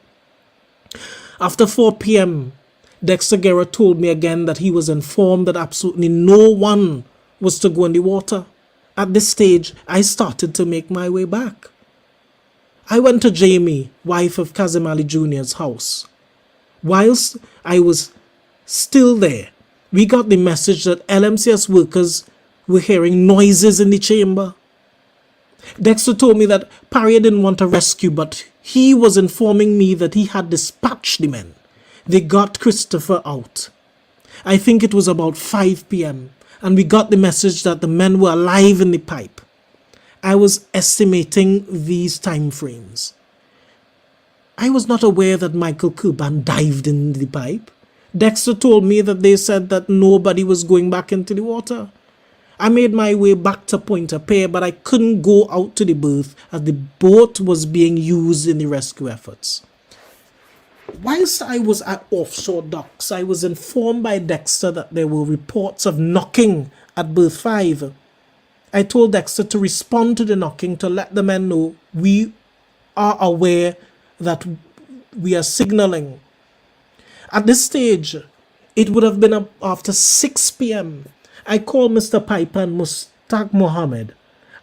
After 4 p.m., Dexter Guerra told me again that he was informed that absolutely no one was to go in the water. At this stage, I started to make my way back. I went to Jamie, wife of KAZIM Ali Jr.'s house. Whilst I was still there, we got the message that LMCS workers were hearing noises in the chamber. Dexter told me that Paria didn't want a rescue, but he was informing me that he had dispatched the men. They got Christopher out. I think it was about 5 p.m. and we got the message that the men were alive in the pipe. I was estimating these time frames. I was not aware that Michael Kurban dived in the pipe. Dexter told me that they said that nobody was going back into the water. I made my way back to Pointe-à-Pierre, but I couldn't go out to the berth as the boat was being used in the rescue efforts. Whilst I was at offshore docks, I was informed by Dexter that there were reports of knocking at berth 5. I told Dexter to respond to the knocking to let the men know we are aware that we are signaling. At this stage, it would have been after 6 p.m. I called Mr. Piper and Mustaq Mohammed.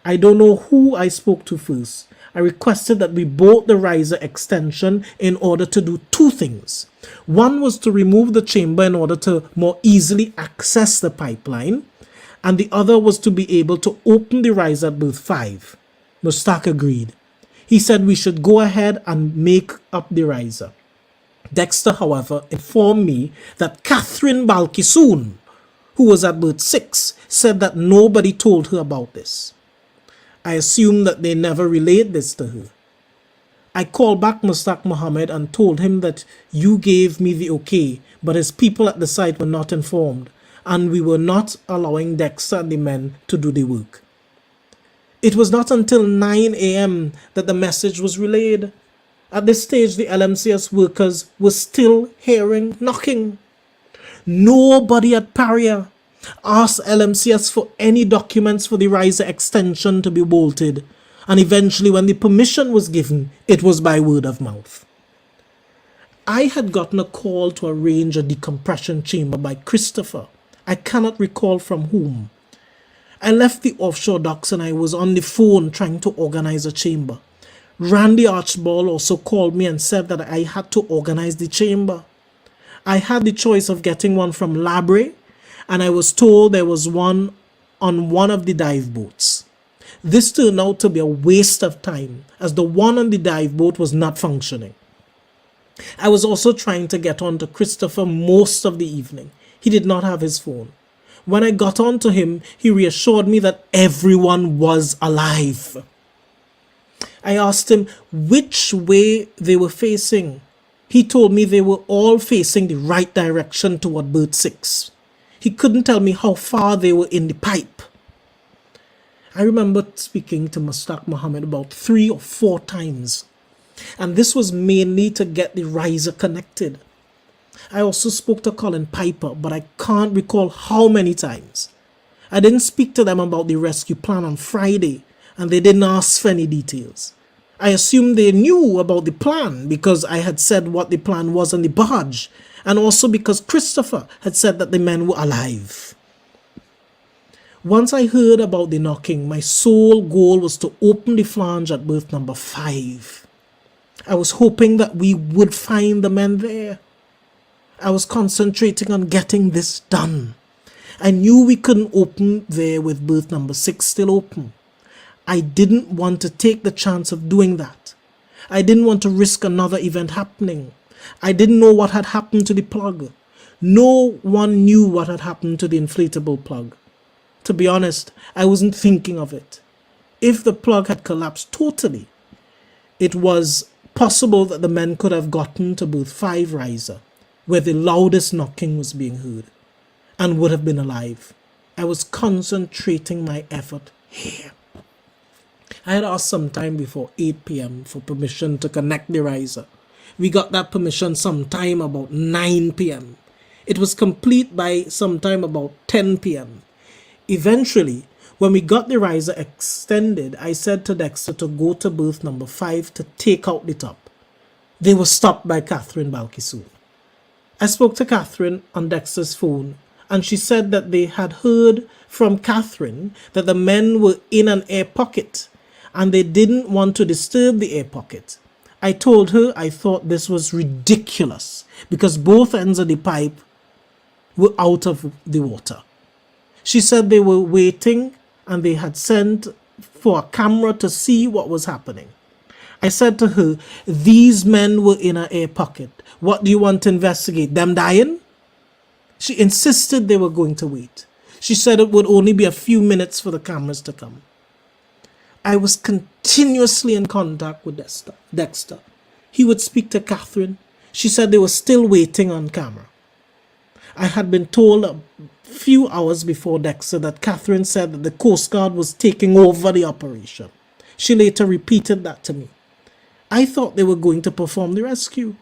I don't know who I spoke to first. I requested that we bolt the riser extension in order to do two things. One was to remove the chamber in order to more easily access the pipeline, and the other was to be able to open the riser at berth 5. Mustak agreed. He said we should go ahead and make up the riser. Dexter, however, informed me that Catherine Balkisoon, who was at berth 6, said that nobody told her about this. I assumed that they never relayed this to her. I called back Mustak Mohammed and told him that you gave me the okay, but his people at the site were not informed, and we were not allowing Dexter and the men to do the work. It was not until 9 a.m. that the message was relayed. At this stage, the LMCS workers were still hearing knocking. Nobody at Paria asked LMCS for any documents for the riser extension to be bolted, and eventually when the permission was given, it was by word of mouth. I had gotten a call to arrange a decompression chamber by Christopher. I cannot recall from whom. I left the offshore docks and I was on the phone trying to organize a chamber. Randy Archibald also called me and said that I had to organize the chamber. I had the choice of getting one from Labre, and I was told there was one on one of the dive boats. This turned out to be a waste of time, as the one on the dive boat was not functioning. I was also trying to get on to Christopher most of the evening. He did not have his phone. When I got on to him, he reassured me that everyone was alive. I asked him which way they were facing. He told me they were all facing the right direction toward berth 6. He couldn't tell me how far they were in the pipe. I remember speaking to Mustak Mohammed about 3 or 4 times, and this was mainly to get the riser connected. I also spoke to Colin Piper, but I can't recall how many times. I didn't speak to them about the rescue plan on Friday, and they didn't ask for any details. I assumed they knew about the plan because I had said what the plan was on the barge, and also because Christopher had said that the men were alive. Once I heard about the knocking, my sole goal was to open the flange at berth number 5. I was hoping that we would find the men there. I was concentrating on getting this done. I knew we couldn't open there with berth number 6 still open. I didn't want to take the chance of doing that. I didn't want to risk another event happening. I didn't know what had happened to the plug. No one knew what had happened to the inflatable plug. To be honest, I wasn't thinking of it. If the plug had collapsed totally, it was possible that the men could have gotten to berth 5 riser, where the loudest knocking was being heard, and would have been alive. I was concentrating my effort here. I had asked sometime before 8 p.m. for permission to connect the riser. We got that permission sometime about 9 p.m. It was complete by sometime about 10 p.m. Eventually, when we got the riser extended, I said to Dexter to go to berth number 5 to take out the top. They were stopped by Catherine Balkisoon. I spoke to Catherine on Dexter's phone, and she said that they had heard from Catherine that the men were in an air pocket and they didn't want to disturb the air pocket. I told her I thought this was ridiculous because both ends of the pipe were out of the water. She said they were waiting and they had sent for a camera to see what was happening. I said to her, these men were in an air pocket. What do you want to investigate? Them dying? She insisted they were going to wait. She said it would only be a few minutes for the cameras to come. I was continuously in contact with Dexter. He would speak to Catherine. She said they were still waiting on camera. I had been told a few hours before Dexter that Catherine said that the Coast Guard was taking over the operation. She later repeated that to me. I thought they were going to perform the rescue.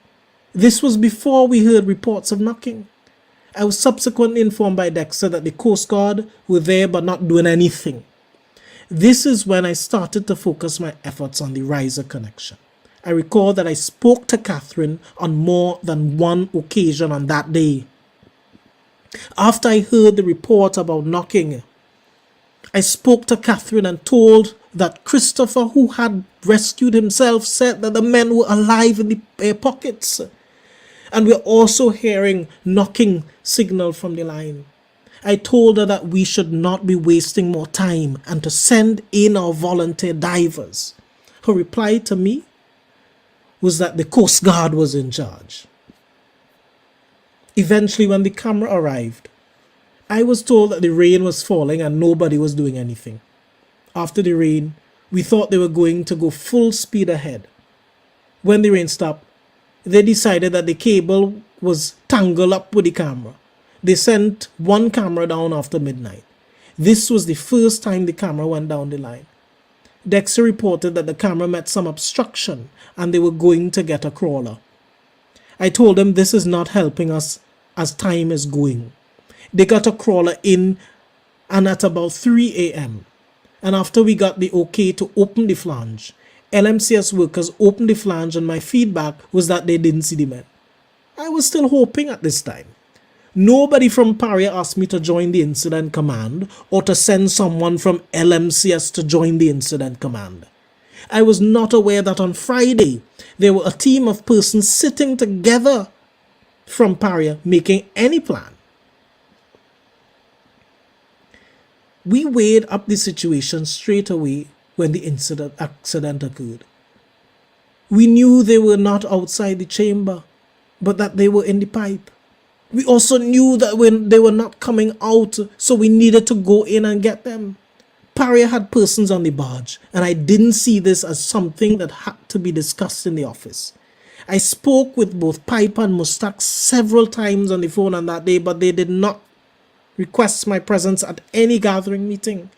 This was before we heard reports of knocking. I was subsequently informed by Dexter that the Coast Guard were there but not doing anything. This is when I started to focus my efforts on the riser connection. I recall that I spoke to Catherine on more than one occasion on that day. After I heard the report about knocking, I spoke to Catherine and told that Christopher, who had rescued himself, said that the men were alive in the air pockets. And we're also hearing knocking signal from the line. I told her that we should not be wasting more time and to send in our volunteer divers. Her reply to me was that the Coast Guard was in charge. Eventually, when the camera arrived, I was told that the rain was falling and nobody was doing anything. After the rain, we thought they were going to go full speed ahead. When the rain stopped, they decided that the cable was tangled up with the camera. They sent one camera down after midnight. This was the first time the camera went down the line. Dexter reported that the camera met some obstruction and they were going to get a crawler. I told them this is not helping us as time is going. They got a crawler in and at about 3 a.m. And after we got the okay to open the flange, LMCS workers opened the flange and my feedback was that they didn't see the men. I was still hoping at this time. Nobody from Paria asked me to join the incident command or to send someone from LMCS to join the incident command. I was not aware that on Friday there were a team of persons sitting together from Paria making any plan. We weighed up the situation straight away when the accident occurred. We knew they were not outside the chamber, but that they were in the pipe. We also knew that when they were not coming out, so we needed to go in and get them. Paria had persons on the barge, and I didn't see this as something that had to be discussed in the office. I spoke with both Piper and Mustaq several times on the phone on that day, but they did not request my presence at any gathering meeting.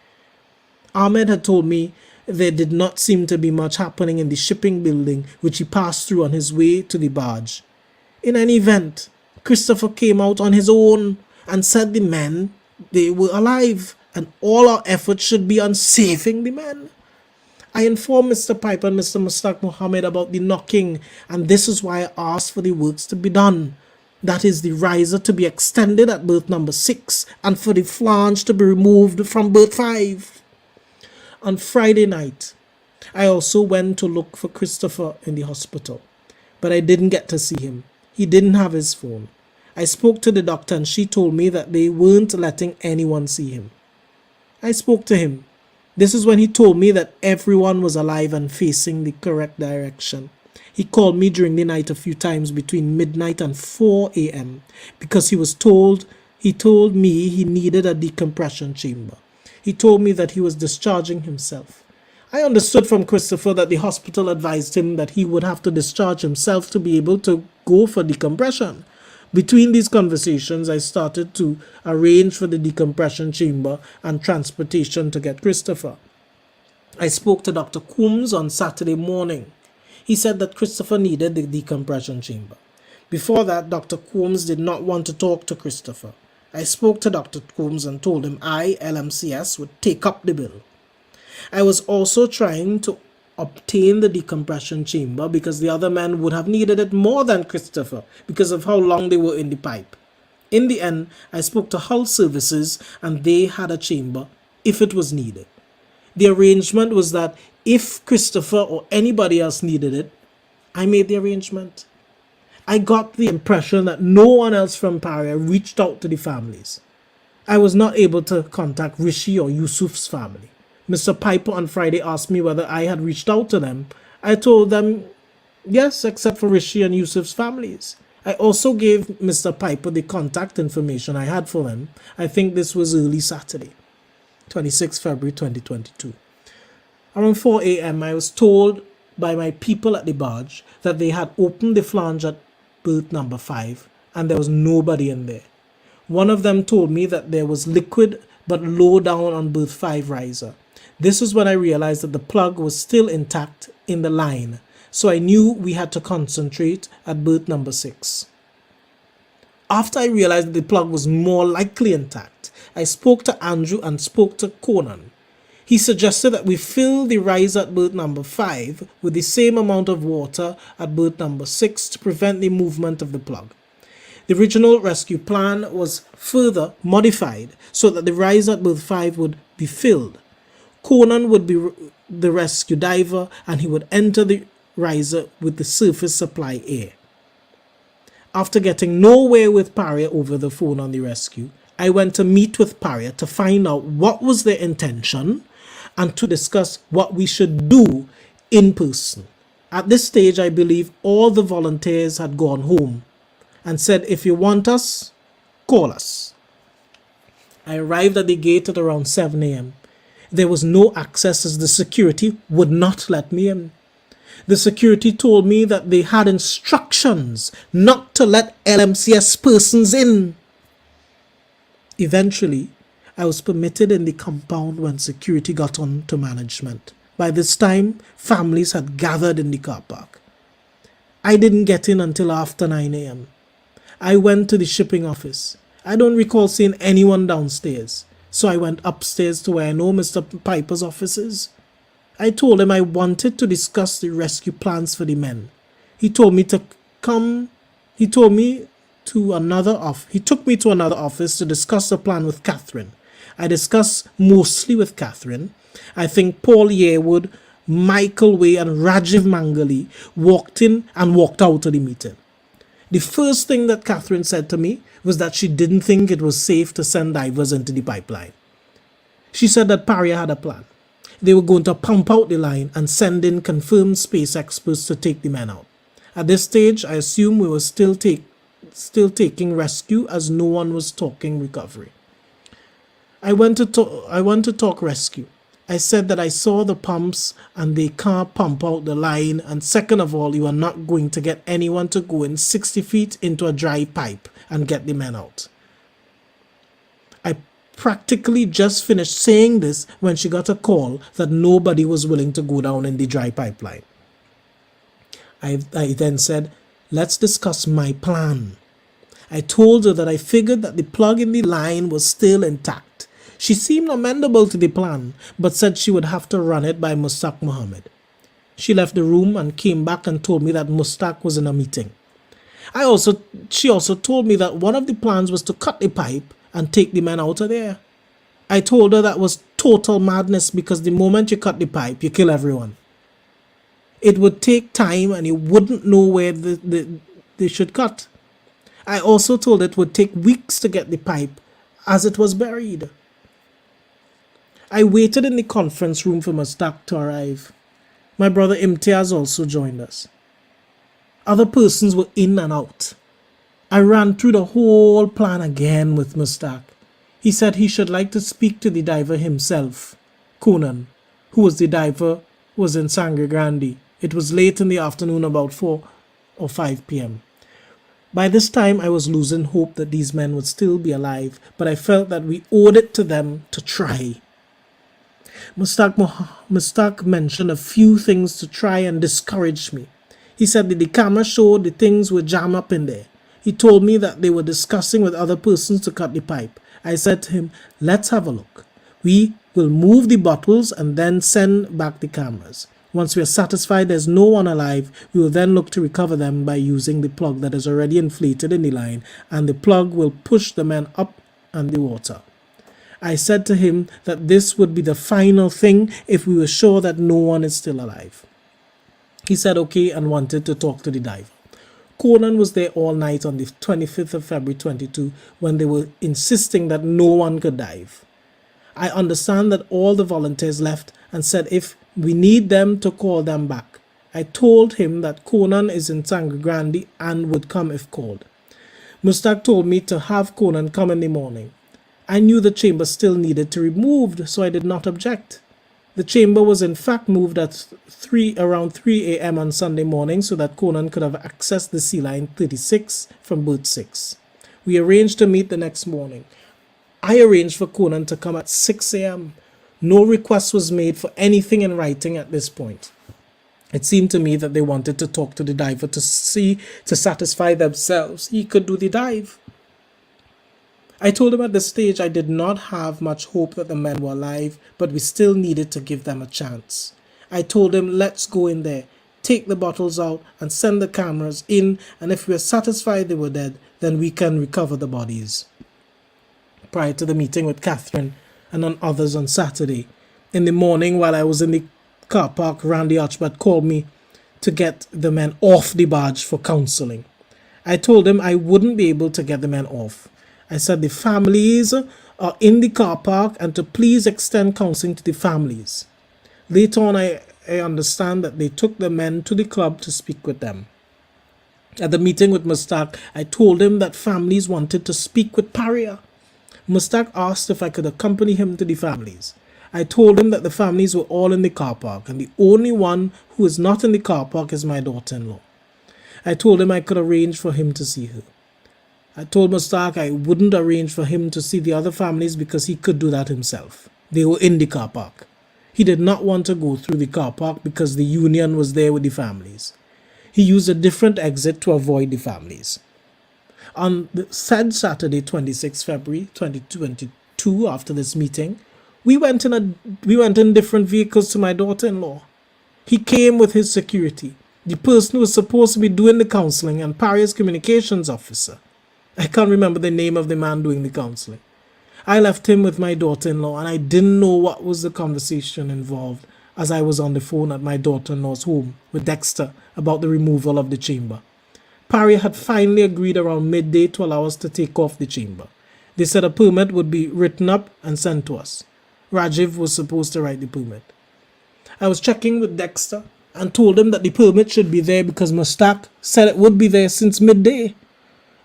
Ahmed had told me there did not seem to be much happening in the shipping building which he passed through on his way to the barge. In any event, Christopher came out on his own and said the men, they were alive and all our efforts should be on saving the men. I informed Mr. Piper and Mr. Mustaq Mohammed about the knocking, and this is why I asked for the works to be done. That is, the riser to be extended at berth number 6 and for the flange to be removed from berth 5. On Friday night, I also went to look for Christopher in the hospital, but I didn't get to see him. He didn't have his phone. I spoke to the doctor and she told me that they weren't letting anyone see him. I spoke to him. This is when he told me that everyone was alive and facing the correct direction. He called me during the night a few times between midnight and 4 a.m. because he told me he needed a decompression chamber. He told me that he was discharging himself. I understood from Christopher that the hospital advised him that he would have to discharge himself to be able to go for decompression. Between these conversations, I started to arrange for the decompression chamber and transportation to get Christopher. I spoke to Dr. Coombs on Saturday morning. He said that Christopher needed the decompression chamber. Before that, Dr. Coombs did not want to talk to Christopher. I spoke to Dr. Coombs and told him I, LMCS, would take up the bill. I was also trying to obtain the decompression chamber because the other men would have needed it more than Christopher because of how long they were in the pipe. In the end, I spoke to Hull Services and they had a chamber if it was needed. The arrangement was that if Christopher or anybody else needed it, I made the arrangement. I got the impression that no one else from Paria reached out to the families. I was not able to contact Rishi or Yusuf's family. Mr. Piper on Friday asked me whether I had reached out to them. I told them yes, except for Rishi and Yusuf's families. I also gave Mr. Piper the contact information I had for them. I think this was early Saturday, 26 February 2022. Around 4 a.m. I was told by my people at the barge that they had opened the flange at berth number 5 and there was nobody in there. One of them told me that there was liquid but low down on berth 5 riser. This is when I realized that the plug was still intact in the line, so I knew we had to concentrate at berth number 6. After I realized that the plug was more likely intact, I spoke to Andrew and spoke to Conan. He suggested that we fill the riser at berth number 5 with the same amount of water at berth number 6 to prevent the movement of the plug. The original rescue plan was further modified so that the riser at berth 5 would be filled. Conan would be the rescue diver and he would enter the riser with the surface supply air. After getting nowhere with Paria over the phone on the rescue, I went to meet with Paria to find out what was their intention and to discuss what we should do in person. At this stage, I believe all the volunteers had gone home and said, if you want us, call us. I arrived at the gate at around 7 a.m. There was no access as the security would not let me in. The security told me that they had instructions not to let LMCS persons in. Eventually, I was permitted in the compound when security got on to management. By this time, families had gathered in the car park. I didn't get in until after 9 a.m. I went to the shipping office. I don't recall seeing anyone downstairs, so I went upstairs to where I know Mr. Piper's office is. I told him I wanted to discuss the rescue plans for the men. He took me to another office to discuss the plan with Catherine. I discussed mostly with Catherine. I think Paul Yearwood, Michael Way and Rajiv Mangali walked in and walked out of the meeting. The first thing that Catherine said to me was that she didn't think it was safe to send divers into the pipeline. She said that Paria had a plan. They were going to pump out the line and send in confirmed space experts to take the men out. At this stage, I assume we were still taking rescue as no one was talking recovery. I went to talk rescue. I said that I saw the pumps and they can't pump out the line, and second of all, you are not going to get anyone to go in 60 feet into a dry pipe and get the men out. I practically just finished saying this when she got a call that nobody was willing to go down in the dry pipeline. I then said, let's discuss my plan. I told her that I figured that the plug in the line was still intact. She seemed amenable to the plan, but said she would have to run it by Mustaq Mohammed. She left the room and came back and told me that Mustaq was in a meeting. She also told me that one of the plans was to cut the pipe and take the men out of there. I told her that was total madness because the moment you cut the pipe, you kill everyone. It would take time and you wouldn't know where they should cut. I also told her it would take weeks to get the pipe as it was buried. I waited in the conference room for Mustaq to arrive. My brother Imtiaz also joined us. Other persons were in and out. I ran through the whole plan again with Mustaq. He said he should like to speak to the diver himself, Conan, who was the diver, was in Sangre Grande. It was late in the afternoon, about 4 or 5 p.m. By this time, I was losing hope that these men would still be alive, but I felt that we owed it to them to try. Mustaq mentioned a few things to try and discourage me. He said that the camera showed the things were jammed up in there. He told me that they were discussing with other persons to cut the pipe. I said to him, let's have a look. We will move the bottles and then send back the cameras. Once we are satisfied there's no one alive, we will then look to recover them by using the plug that is already inflated in the line, and the plug will push the men up and the water. I said to him that this would be the final thing if we were sure that no one is still alive. He said okay and wanted to talk to the diver. Conan was there all night on the 25th of February 22 when they were insisting that no one could dive. I understand that all the volunteers left and said if we need them to call them back. I told him that Conan is in Sangre Grande and would come if called. Mustaq told me to have Conan come in the morning. I knew the chamber still needed to be moved, so I did not object. The chamber was in fact moved at around 3 a.m. on Sunday morning so that Conan could have accessed the sea line 36 from berth 6. We arranged to meet the next morning. I arranged for Conan to come at 6 a.m. No request was made for anything in writing at this point. It seemed to me that they wanted to talk to the diver to satisfy themselves he could do the dive. I told him at this stage I did not have much hope that the men were alive, but we still needed to give them a chance. I told him, let's go in there, take the bottles out and send the cameras in, and if we are satisfied they were dead, then we can recover the bodies. Prior to the meeting with Catherine and on others on Saturday, in the morning while I was in the car park, Randy Archibald called me to get the men off the barge for counseling. I told him I wouldn't be able to get the men off. I said the families are in the car park and to please extend counseling to the families. Later on, I understand that they took the men to the club to speak with them. At the meeting with Mustaq, I told him that families wanted to speak with Paria. Mustaq asked if I could accompany him to the families. I told him that the families were all in the car park and the only one who is not in the car park is my daughter-in-law. I told him I could arrange for him to see her. I told Mustaq I wouldn't arrange for him to see the other families because he could do that himself. They were in the car park. He did not want to go through the car park because the union was there with the families. He used a different exit to avoid the families. On the said Saturday, 26 February 2022, after this meeting, we went in different vehicles to my daughter-in-law. He came with his security, the person who was supposed to be doing the counseling, and Paria's communications officer. I can't remember the name of the man doing the counseling. I left him with my daughter-in-law, and I didn't know what was the conversation involved as I was on the phone at my daughter-in-law's home with Dexter about the removal of the chamber. Paria had finally agreed around midday to allow us to take off the chamber. They said a permit would be written up and sent to us. Rajiv was supposed to write the permit. I was checking with Dexter and told him that the permit should be there because Mustaq said it would be there since midday.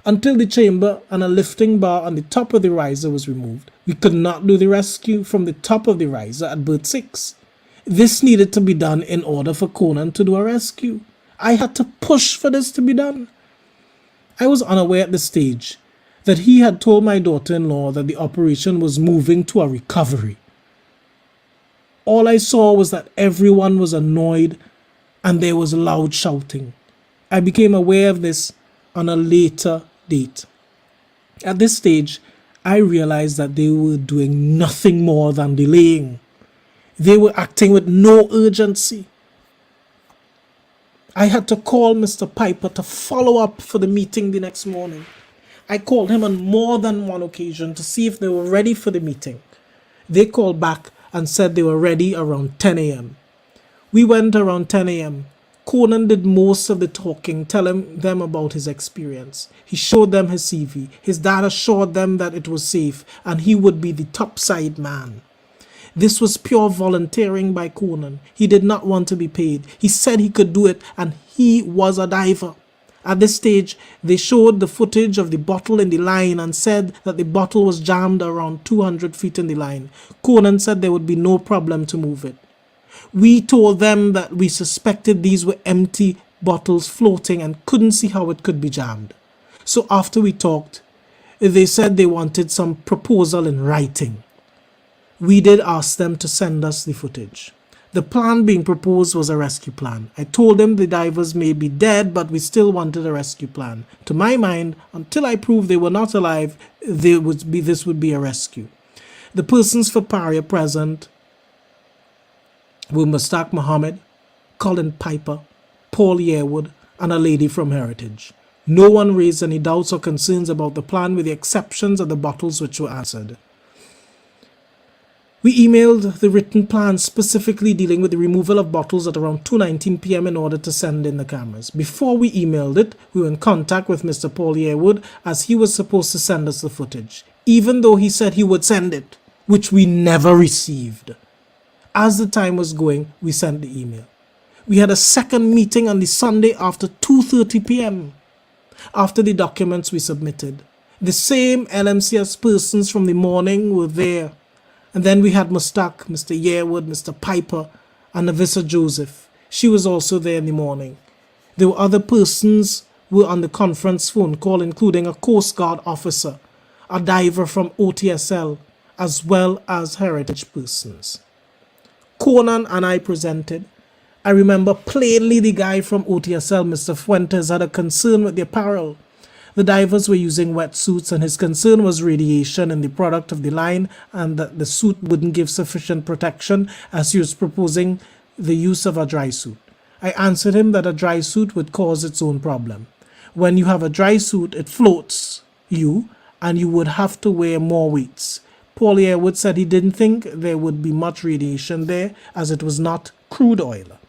Until the chamber and a lifting bar on the top of the riser was removed, we could not do the rescue from the top of the riser at berth 6. This needed to be done in order for Conan to do a rescue. I had to push for this to be done. I was unaware at this stage that he had told my daughter-in-law that the operation was moving to a recovery. All I saw was that everyone was annoyed and there was loud shouting. I became aware of this on a later date. At this stage, I realized that they were doing nothing more than delaying. They were acting with no urgency. I had to call Mr. Piper to follow up for the meeting the next morning. I called him on more than one occasion to see if they were ready for the meeting. They called back and said they were ready around 10 a.m. We went around 10 a.m. Conan did most of the talking, telling them about his experience. He showed them his CV. His dad assured them that it was safe and he would be the topside man. This was pure volunteering by Conan. He did not want to be paid. He said he could do it and he was a diver. At this stage, they showed the footage of the bottle in the line and said that the bottle was jammed around 200 feet in the line. Conan said there would be no problem to move it. We told them that we suspected these were empty bottles floating and couldn't see how it could be jammed. So after we talked, they said they wanted some proposal in writing. We did ask them to send us the footage. The plan being proposed was a rescue plan. I told them the divers may be dead, but we still wanted a rescue plan. To my mind, until I proved they were not alive, this would be a rescue. The persons for Paria present were Mustaq Mohammed, Colin Piper, Paul Yearwood, and a lady from Heritage. No one raised any doubts or concerns about the plan with the exceptions of the bottles which were answered. We emailed the written plan specifically dealing with the removal of bottles at around 2:19 p.m. in order to send in the cameras. Before we emailed it, we were in contact with Mr. Paul Yearwood as he was supposed to send us the footage, even though he said he would send it, which we never received. As the time was going, we sent the email. We had a second meeting on the Sunday after 2:30 p.m. after the documents we submitted. The same LMCS persons from the morning were there. And then we had Mustaq, Mr. Yearwood, Mr. Piper, and Navissa Joseph. She was also there in the morning. There were other persons who were on the conference phone call, including a Coast Guard officer, a diver from OTSL, as well as heritage persons. Conan and I presented. I remember plainly the guy from OTSL, Mr. Fuentes, had a concern with the apparel. The divers were using wetsuits and his concern was radiation in the product of the line and that the suit wouldn't give sufficient protection as he was proposing the use of a dry suit. I answered him that a dry suit would cause its own problem. When you have a dry suit, it floats you and you would have to wear more weights. Paul Yearwood said he didn't think there would be much radiation there as it was not crude oil.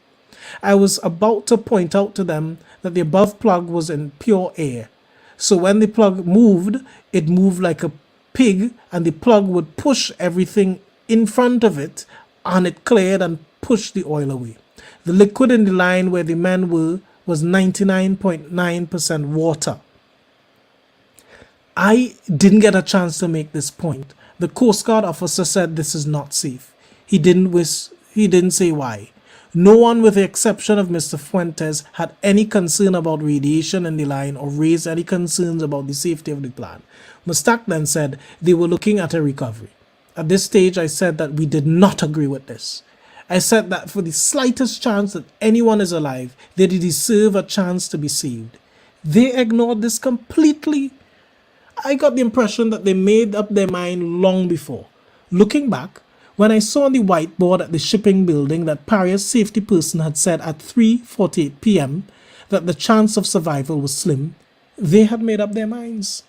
I was about to point out to them that the above plug was in pure air. So when the plug moved, it moved like a pig, and the plug would push everything in front of it, and it cleared and pushed the oil away. The liquid in the line where the men were was 99.9% water. I didn't get a chance to make this point. The Coast Guard officer said this is not safe. He didn't say why. No one, with the exception of Mr. Fuentes, had any concern about radiation in the line or raised any concerns about the safety of the plant. Mustak then said they were looking at a recovery. At this stage, I said that we did not agree with this. I said that for the slightest chance that anyone is alive, they deserve a chance to be saved. They ignored this completely. I got the impression that they made up their mind long before. Looking back, when I saw on the whiteboard at the shipping building that Paria's safety person had said at 3:48 p.m. that the chance of survival was slim, they had made up their minds.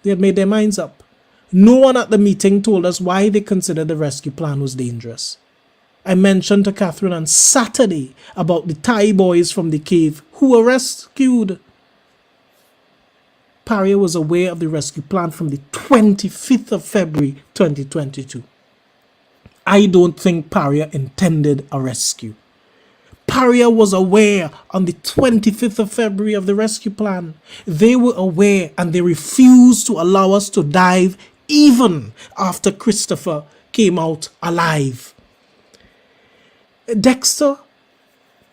They had made their minds up. No one at the meeting told us why they considered the rescue plan was dangerous. I mentioned to Catherine on Saturday about the Thai boys from the cave who were rescued. Paria was aware of the rescue plan from the 25th of February 2022. I don't think Paria intended a rescue. Paria was aware on the 25th of February of the rescue plan. They were aware, and they refused to allow us to dive even after Christopher came out alive. Dexter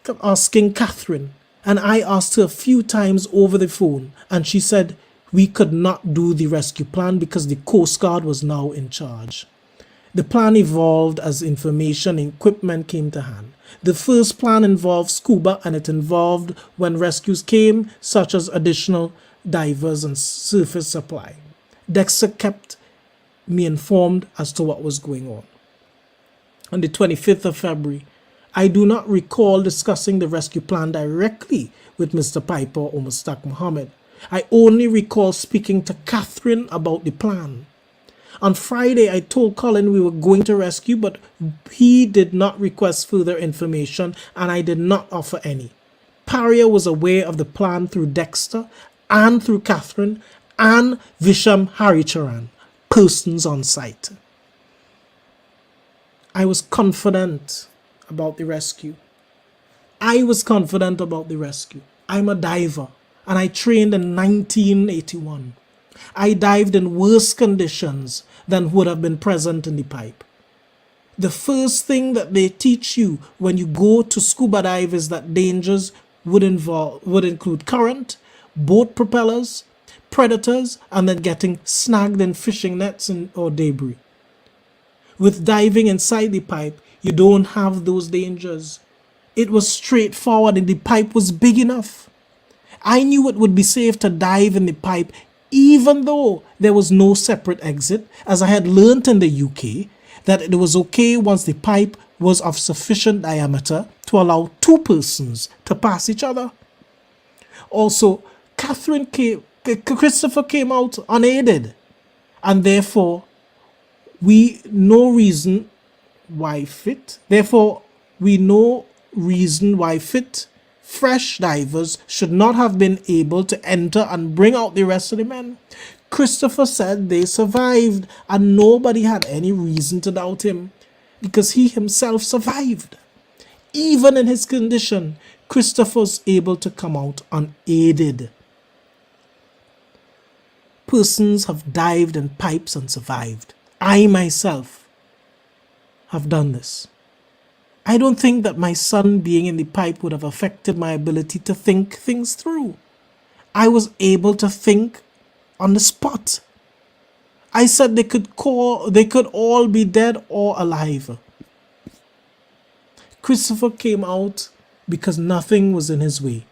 kept asking Catherine, and I asked her a few times over the phone, and she said we could not do the rescue plan because the Coast Guard was now in charge. The plan evolved as information and equipment came to hand. The first plan involved scuba, and it involved when rescues came, such as additional divers and surface supply. Dexter kept me informed as to what was going on. On the 25th of February, I do not recall discussing the rescue plan directly with Mr. Piper or Mustak Mohammed. I only recall speaking to Catherine about the plan. On Friday, I told Colin we were going to rescue, but he did not request further information, and I did not offer any. Paria was aware of the plan through Dexter and through Catherine and Visham Haricharan, persons on site. I was confident about the rescue. I'm a diver, and I trained in 1981. I dived in worse conditions than would have been present in the pipe. The first thing that they teach you when you go to scuba dive is that dangers would include current, boat propellers, predators, and then getting snagged in fishing nets or debris. With diving inside the pipe, you don't have those dangers. It was straightforward, and the pipe was big enough. I knew it would be safe to dive in the pipe even though there was no separate exit, as I had learnt in the UK that it was okay once the pipe was of sufficient diameter to allow two persons to pass each other. Also, Christopher came out unaided, and therefore we know reason why fit, fresh divers should not have been able to enter and bring out the rest of the men. Christopher said they survived, and nobody had any reason to doubt him because he himself survived. Even in his condition, Christopher was able to come out unaided. Persons have dived in pipes and survived. I myself have done this. I don't think that my son being in the pipe would have affected my ability to think things through. I was able to think on the spot. I said they could all be dead or alive. Christopher came out because nothing was in his way.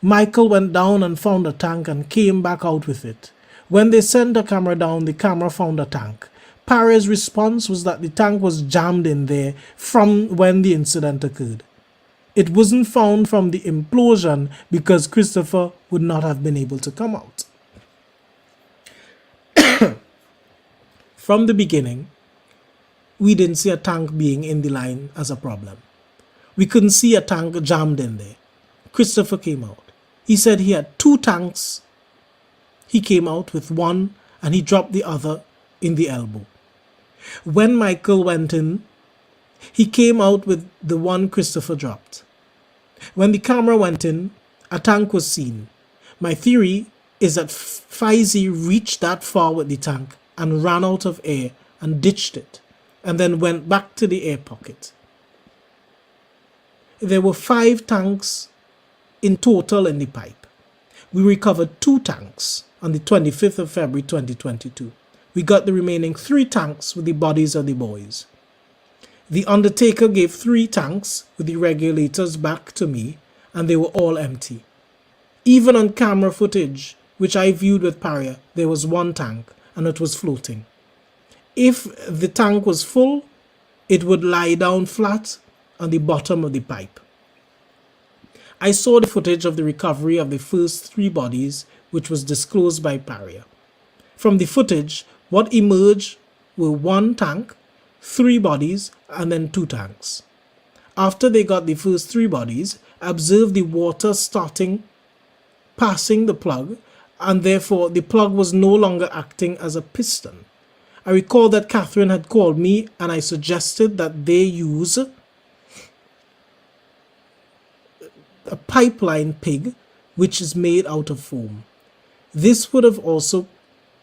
Michael went down and found a tank and came back out with it. When they sent the camera down, the camera found a tank. Paria's response was that the tank was jammed in there from when the incident occurred. It wasn't found from the implosion because Christopher would not have been able to come out. From the beginning, we didn't see a tank being in the line as a problem. We couldn't see a tank jammed in there. Christopher came out. He said he had 2 tanks. He came out with one and he dropped the other in the elbow. When Michael went in, he came out with the one Christopher dropped. When the camera went in, a tank was seen. My theory is that Faizi reached that far with the tank and ran out of air and ditched it, and then went back to the air pocket. There were 5 tanks in total in the pipe. We recovered 2 tanks on the 25th of February 2022. We got the remaining 3 tanks with the bodies of the boys. The undertaker gave 3 tanks with the regulators back to me, and they were all empty. Even on camera footage, which I viewed with Paria, there was 1 tank and it was floating. If the tank was full, it would lie down flat on the bottom of the pipe. I saw the footage of the recovery of the first 3 bodies, which was disclosed by Paria. From the footage, what emerged were 1 tank, 3 bodies, and then 2 tanks. After they got the first 3 bodies, I observed the water passing the plug, and therefore the plug was no longer acting as a piston. I recall that Catherine had called me and I suggested that they use a pipeline pig which is made out of foam. This would have also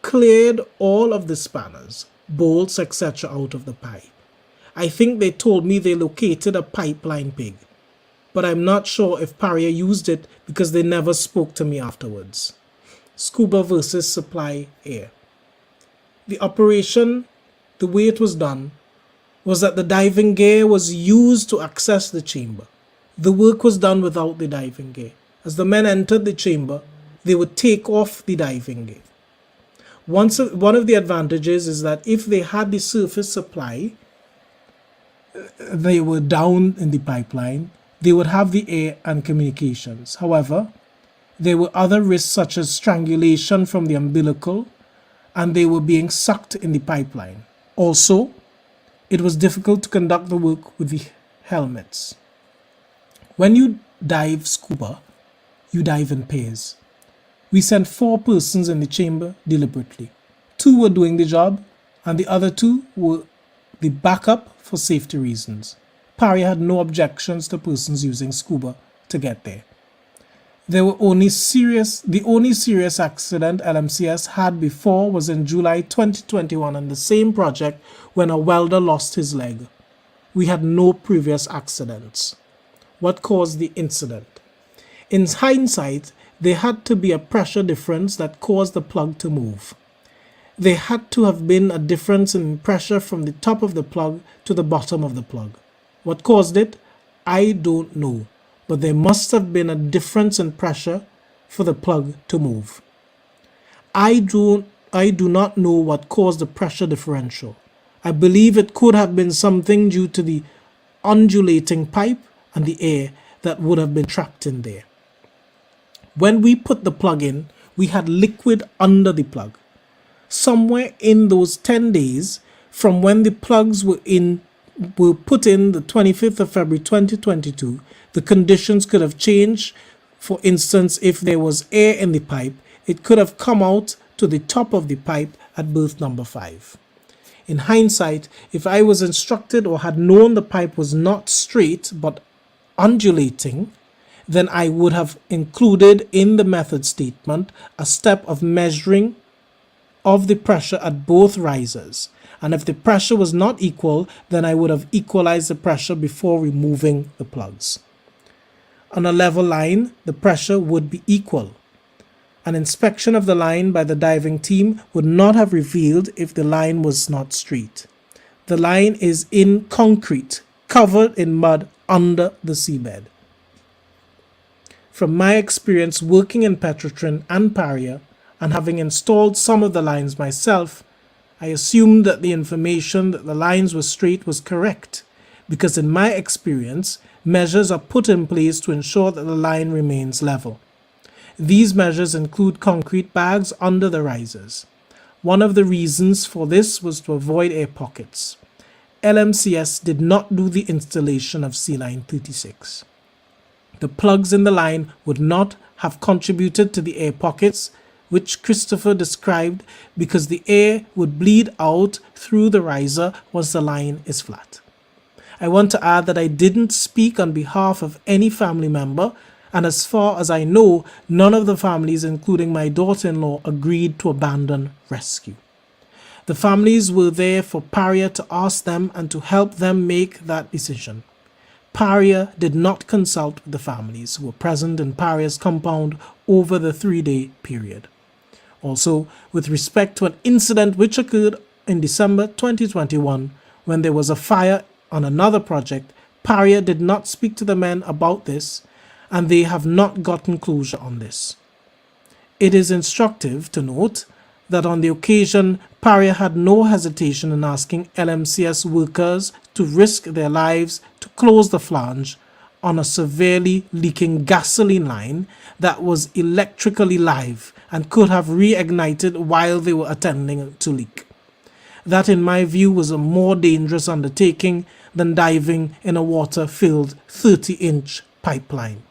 cleared all of the spanners, bolts, etc. out of the pipe. I think they told me they located a pipeline pig, but I'm not sure if Paria used it because they never spoke to me afterwards. Scuba versus supply air. The operation, the way it was done, was that the diving gear was used to access the chamber. The work was done without the diving gear. As the men entered the chamber, they would take off the diving gear. One of the advantages is that if they had the surface supply, they were down in the pipeline, they would have the air and communications. However, there were other risks such as strangulation from the umbilical, and they were being sucked in the pipeline. Also, it was difficult to conduct the work with the helmets. When you dive scuba, you dive in pairs. We sent 4 persons in the chamber deliberately. 2 were doing the job, and the other 2 were the backup for safety reasons. Paria had no objections to persons using scuba to get there. The only serious accident LMCS had before was in July 2021 on the same project when a welder lost his leg. We had no previous accidents. What caused the incident? In hindsight, there had to be a pressure difference that caused the plug to move. There had to have been a difference in pressure from the top of the plug to the bottom of the plug. What caused it? I don't know. But there must have been a difference in pressure for the plug to move. I do not know what caused the pressure differential. I believe it could have been something due to the undulating pipe and the air that would have been trapped in there. When we put the plug in, we had liquid under the plug. Somewhere in those 10 days from when the plugs were put in the 25th of February 2022, the conditions could have changed. For instance, if there was air in the pipe, it could have come out to the top of the pipe at berth number 5. In hindsight, if I was instructed or had known the pipe was not straight but undulating, then I would have included in the method statement a step of measuring of the pressure at both risers. And if the pressure was not equal, then I would have equalized the pressure before removing the plugs. On a level line, the pressure would be equal. An inspection of the line by the diving team would not have revealed if the line was not straight. The line is in concrete, covered in mud under the seabed. From my experience working in Petrotrin and Paria, and having installed some of the lines myself, I assumed that the information that the lines were straight was correct, because in my experience, measures are put in place to ensure that the line remains level. These measures include concrete bags under the risers. One of the reasons for this was to avoid air pockets. LMCS did not do the installation of C-Line 36. The plugs in the line would not have contributed to the air pockets, which Christopher described, because the air would bleed out through the riser once the line is flat. I want to add that I didn't speak on behalf of any family member, and as far as I know, none of the families, including my daughter-in-law, agreed to abandon rescue. The families were there for Paria to ask them and to help them make that decision. Paria did not consult with the families who were present in Paria's compound over the 3-day period. Also, with respect to an incident which occurred in December 2021, when there was a fire on another project, Paria did not speak to the men about this, and they have not gotten closure on this. It is instructive to note that on the occasion, Paria had no hesitation in asking LMCS workers to risk their lives to close the flange on a severely leaking gasoline line that was electrically live and could have reignited while they were attending to leak. That, in my view, was a more dangerous undertaking than diving in a water-filled 30-inch pipeline.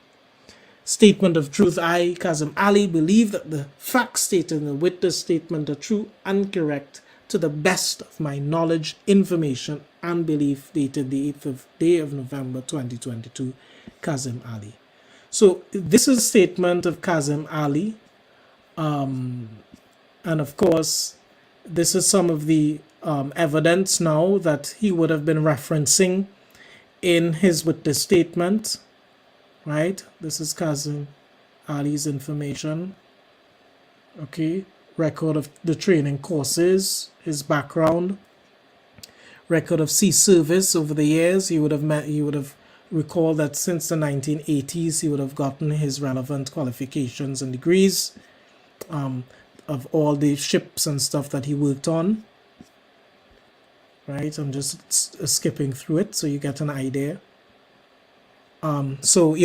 Statement of truth. I, KAZIM Ali, believe that the facts stated in the witness statement are true and correct to the best of my knowledge, information, and belief, dated the 8th day of November 2022, KAZIM Ali. So this is a statement of KAZIM Ali, and of course this is some of the evidence now that he would have been referencing in his witness statement. Right, this is KAZIM Ali's information. Okay, record of the training courses, his background, record of sea service over the years. He would have recalled that since the 1980s he would have gotten his relevant qualifications and degrees of all the ships and stuff that he worked on. Right, I'm just skipping through it so you get an idea. So,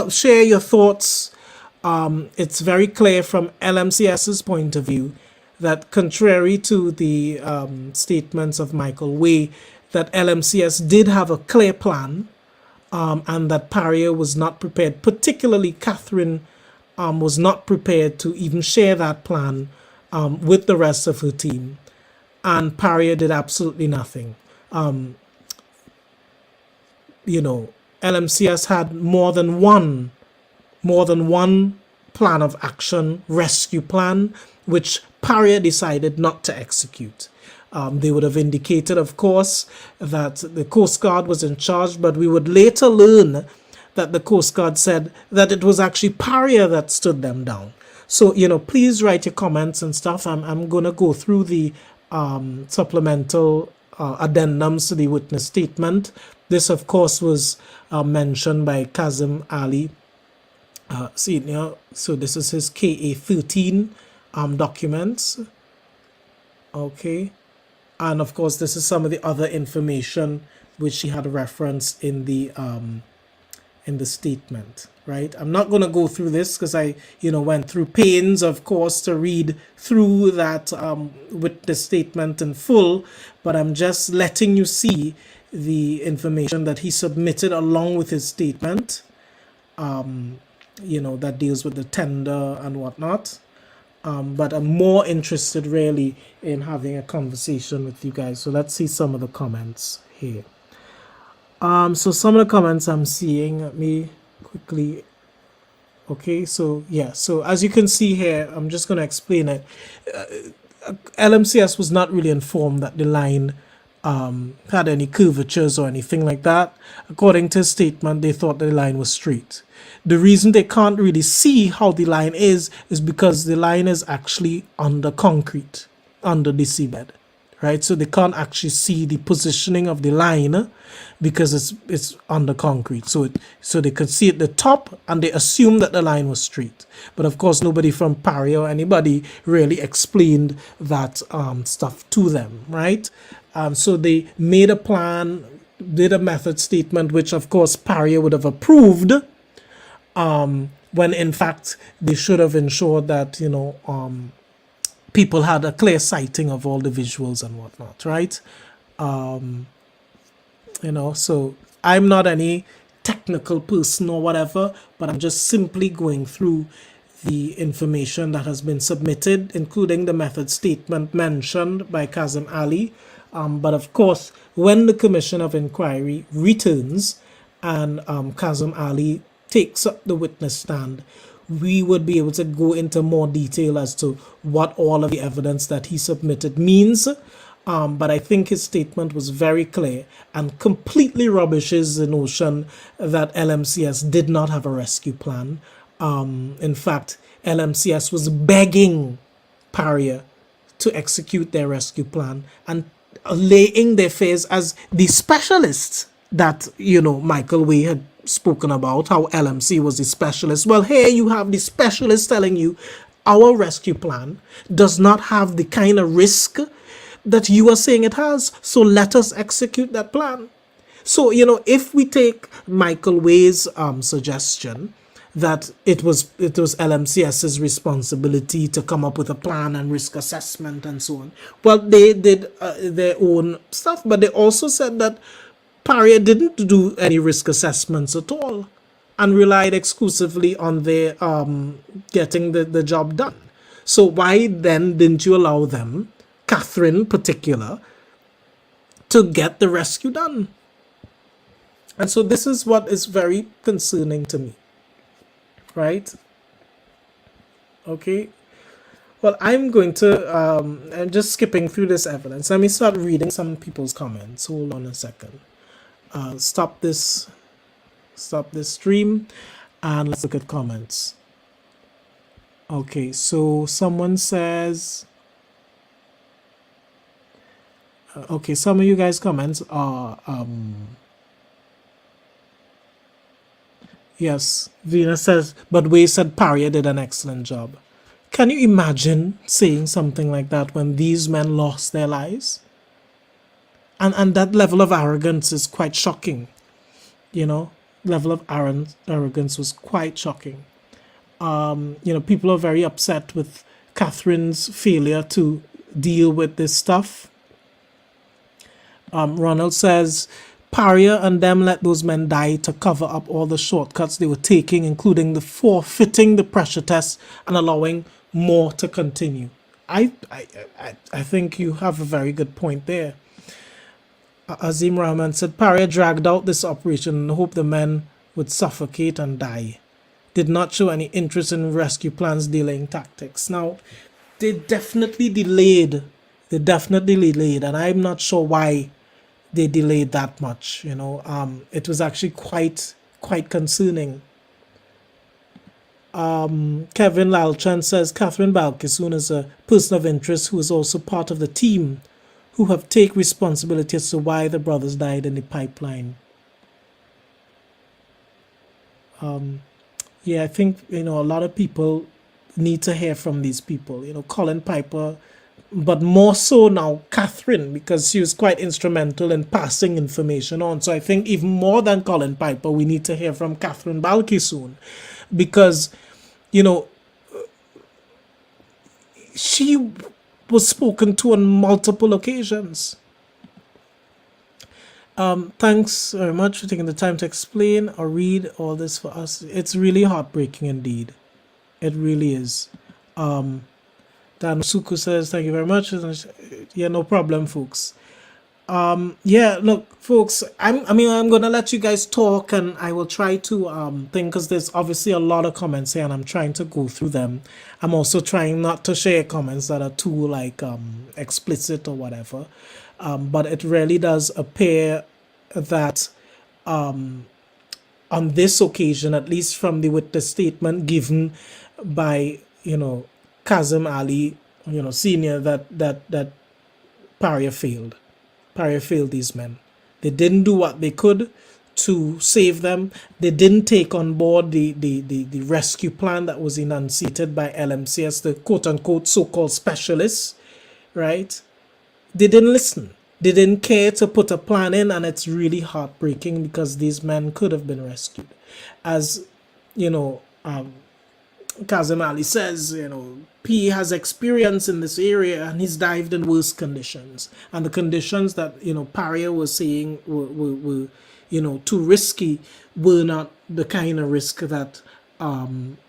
share your thoughts. It's very clear from LMCS's point of view that, contrary to the statements of Michael Way, that LMCS did have a clear plan, and that Paria was not prepared, particularly Catherine was not prepared to even share that plan with the rest of her team, and Paria did absolutely nothing. LMCS had more than one plan of action, rescue plan, which Paria decided not to execute. They would have indicated, of course, that the Coast Guard was in charge, but we would later learn that the Coast Guard said that it was actually Paria that stood them down. So, please write your comments and stuff. I'm going to go through the supplemental addendums to the witness statement. This, of course, was mentioned by KAZIM Ali Senior. So this is his KA13 documents. Okay. And of course, this is some of the other information which he had referenced in the statement. Right. I'm not going to go through this because I, went through pains, of course, to read through that witness statement in full. But I'm just letting you see the information that he submitted along with his statement, that deals with the tender and whatnot. But I'm more interested really in having a conversation with you guys. So let's see some of the comments here. So some of the comments I'm seeing, let me quickly. Okay, so yeah, so as you can see here, I'm just going to explain it. LMCS was not really informed that the line had any curvatures or anything like that. According to his statement, they thought the line was straight. The reason they can't really see how the line is because the line is actually under concrete, under the seabed, right? So they can't actually see the positioning of the line because it's under concrete. So they could see at the top and they assumed that the line was straight. But of course, nobody from Paria or anybody really explained that stuff to them, right? So they made a plan, did a method statement, which of course Paria would have approved, when in fact they should have ensured that, people had a clear sighting of all the visuals and whatnot, right? So I'm not any technical person or whatever, but I'm just simply going through the information that has been submitted, including the method statement mentioned by KAZIM Ali. But of course, when the Commission of Inquiry returns and KAZIM Ali takes up the witness stand, we would be able to go into more detail as to what all of the evidence that he submitted means. But I think his statement was very clear and completely rubbishes the notion that LMCS did not have a rescue plan. In fact, LMCS was begging Paria to execute their rescue plan and laying their fears as the specialists that, Michael Way had spoken about, how LMC was the specialist. Well, here you have the specialist telling you our rescue plan does not have the kind of risk that you are saying it has, so let us execute that plan. So, if we take Michael Way's suggestion that it was LMCS's responsibility to come up with a plan and risk assessment and so on, well, they did their own stuff, but they also said that Paria didn't do any risk assessments at all and relied exclusively on their getting the job done. So why then didn't you allow them, Catherine in particular, to get the rescue done? And so this is what is very concerning to me, right? Okay. Well, I'm going to, I'm just skipping through this evidence. Let me start reading some people's comments. Hold on a second. Stop this stream and let's look at comments. Okay, so someone says, okay, some of you guys' comments are, yes, Venus says, but Way said Paria did an excellent job. Can you imagine saying something like that when these men lost their lives? And that level of arrogance is quite shocking. Level of arrogance was quite shocking. People are very upset with Catherine's failure to deal with this stuff. Ronald says, Paria and them let those men die to cover up all the shortcuts they were taking, including the forfeiting the pressure test and allowing more to continue. I think you have a very good point there. Azim Rahman said, Paria dragged out this operation in the hope the men would suffocate and die. Did not show any interest in rescue plans, delaying tactics. Now, they definitely delayed. And I'm not sure why they delayed that much. It was actually quite concerning. Kevin Lalchan says, Catherine Balkisoon is a person of interest who is also part of the team who have take responsibility as to why the brothers died in the pipeline. I think, a lot of people need to hear from these people. Colin Piper, but more so now Catherine, because she was quite instrumental in passing information on. So I think even more than Colin Piper, we need to hear from Catherine Balkisoon, because, she was spoken to on multiple occasions. Thanks very much for taking the time to explain or read all this for us. It's really heartbreaking indeed. It really is. Dan Suku says, thank you very much. Yeah, no problem, folks. Look, folks, I'm going to let you guys talk, and I will try to think, because there's obviously a lot of comments here and I'm trying to go through them. I'm also trying not to share comments that are too explicit or whatever. But it really does appear that on this occasion, at least from the witness statement given by, KAZIM Ali, senior, that Paria failed. Paria failed these men. They didn't do what they could to save them. They didn't take on board the rescue plan that was enunciated by LMCS, the quote-unquote so-called specialists, right? They didn't listen. They didn't care to put a plan in, and it's really heartbreaking because these men could have been rescued. As, KAZIM Ali says, P has experience in this area and he's dived in worse conditions. And the conditions that, Paria was saying were too risky were not the kind of risk that,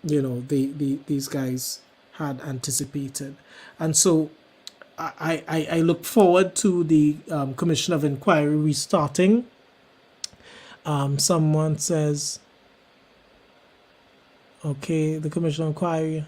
these guys had anticipated. And so I look forward to the Commission of Inquiry restarting. Someone says, okay, the Commission of Inquiry.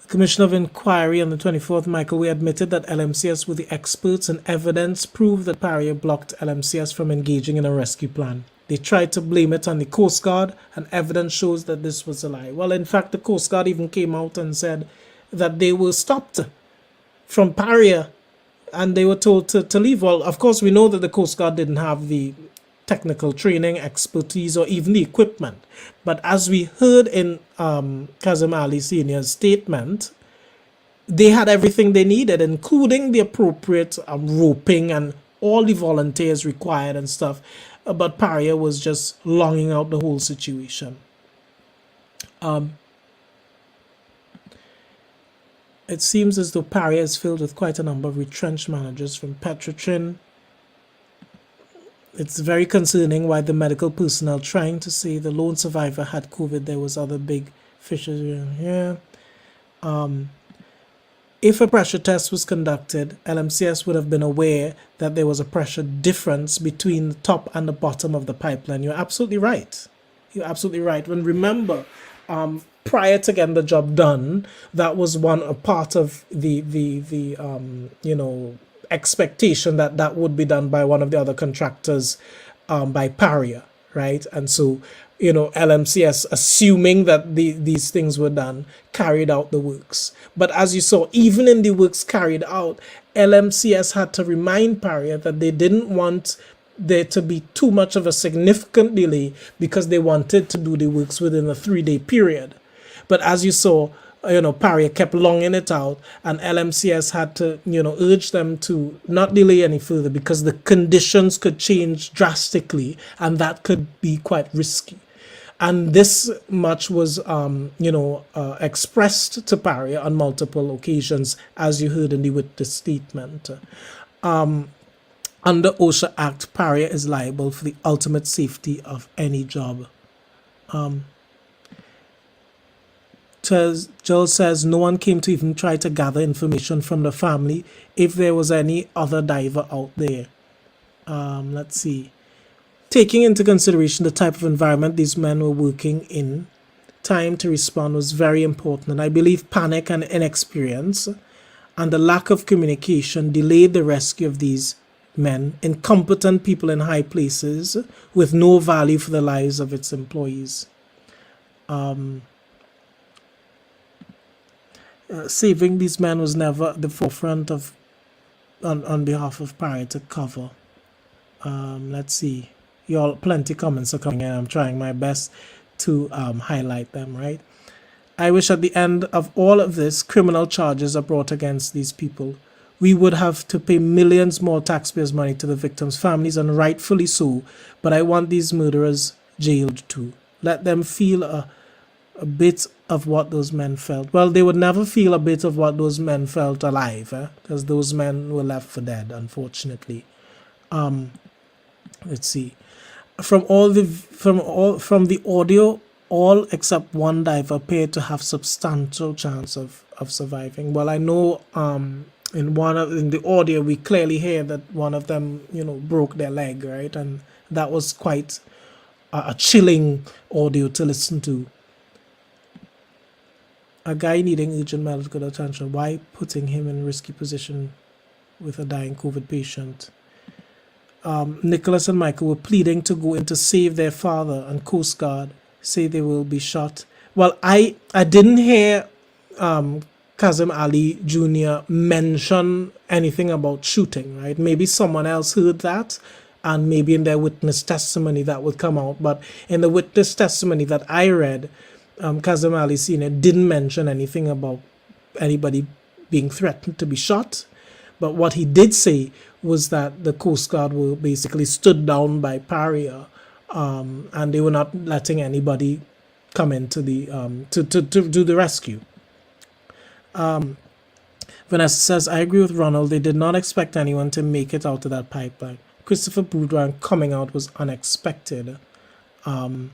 The Commission of Inquiry on the 24th, Michael, we admitted that LMCS were the experts and evidence proved that Paria blocked LMCS from engaging in a rescue plan. They tried to blame it on the Coast Guard and evidence shows that this was a lie. Well, in fact, the Coast Guard even came out and said that they were stopped from Paria and they were told to leave. Well, of course, we know that the Coast Guard didn't have the technical training, expertise, or even the equipment. But as we heard in KAZIM Ali Sr.'s statement, they had everything they needed, including the appropriate roping and all the volunteers required and stuff. But Paria was just longing out the whole situation. It seems as though Paria is filled with quite a number of retrenched managers from Petrotrin. It's very concerning why the medical personnel trying to say the lone survivor had COVID. There was other big fishes here. If a pressure test was conducted, LMCS would have been aware that there was a pressure difference between the top and the bottom of the pipeline. You're absolutely right. You're absolutely right. When remember, prior to getting the job done, that was a part of the expectation that would be done by one of the other contractors, by Paria, right? And so, LMCS, assuming that these things were done, carried out the works. But as you saw, even in the works carried out, LMCS had to remind Paria that they didn't want there to be too much of a significant delay because they wanted to do the works within a 3-day period. But as you saw, Paria kept longing it out, and LMCS had to, urge them to not delay any further because the conditions could change drastically, and that could be quite risky. And this much was, expressed to Paria on multiple occasions, as you heard in the witness statement. Under OSHA Act, Paria is liable for the ultimate safety of any job. Jill says no one came to even try to gather information from the family if there was any other diver out there. Let's see. Taking into consideration the type of environment these men were working in, time to respond was very important, and I believe panic and inexperience and the lack of communication delayed the rescue of these men, incompetent people in high places with no value for the lives of its employees. Saving these men was never at the forefront of on behalf of Paria to cover. Let's see. Plenty comments are coming in. I'm trying my best to highlight them, right? I wish at the end of all of this, criminal charges are brought against these people. We would have to pay millions more taxpayers' money to the victims' families, and rightfully so, but I want these murderers jailed too. Let them feel a bit of what those men felt. Well, they would never feel a bit of what those men felt alive, because those men were left for dead, unfortunately. Let's see. From the audio, all except one diver appeared to have substantial chance of surviving. Well, I know in the audio we clearly hear that one of them broke their leg, right? And that was quite a chilling audio to listen to. A guy needing urgent medical attention. Why putting him in a risky position with a dying COVID patient? Nicholas and Michael were pleading to go in to save their father, and Coast Guard say they will be shot. Well, I didn't hear KAZIM Ali Jr. mention anything about shooting, right? Maybe someone else heard that, and maybe in their witness testimony that would come out. But in the witness testimony that I read, KAZIM Ali Sr. didn't mention anything about anybody being threatened to be shot. But what he did say was that the Coast Guard were basically stood down by Paria, and they were not letting anybody come into the to do the rescue. Vanessa says, I agree with Ronald. They did not expect anyone to make it out of that pipeline. Christopher Boudouin coming out was unexpected. Ronald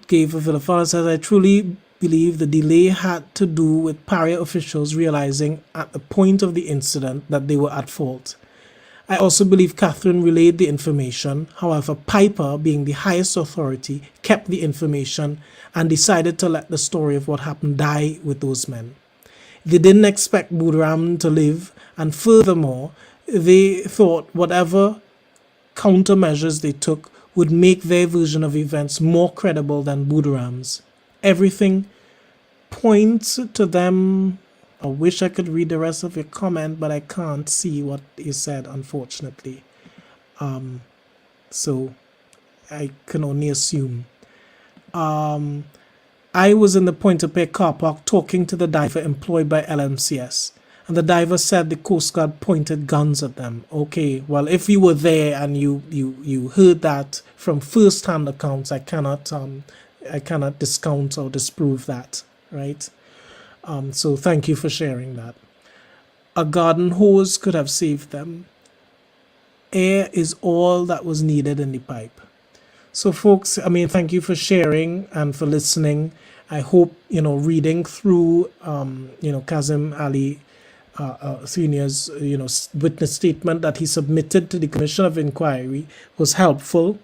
gave a Villafana says, I truly believe the delay had to do with Paria officials realizing at the point of the incident that they were at fault. I also believe Catherine relayed the information. However, Piper, being the highest authority, kept the information and decided to let the story of what happened die with those men. They didn't expect Boudouin to live, and furthermore, they thought whatever countermeasures they took would make their version of events more credible than Boudouin's. Everything points to them. I wish I could read the rest of your comment, but I can't see what you said, unfortunately. So I can only assume. I was in the Pointe-a-Pitre car park talking to the diver employed by LMCS, and the diver said the Coast Guard pointed guns at them. Okay, well, if you were there and you heard that from first-hand accounts, I cannot discount or disprove that, right? So thank you for sharing that. A garden hose could have saved them. Air is all that was needed in the pipe. So folks, I mean, thank you for sharing and for listening. I hope, reading through, KAZIM Ali Senior's, witness statement that he submitted to the Commission of Inquiry was helpful.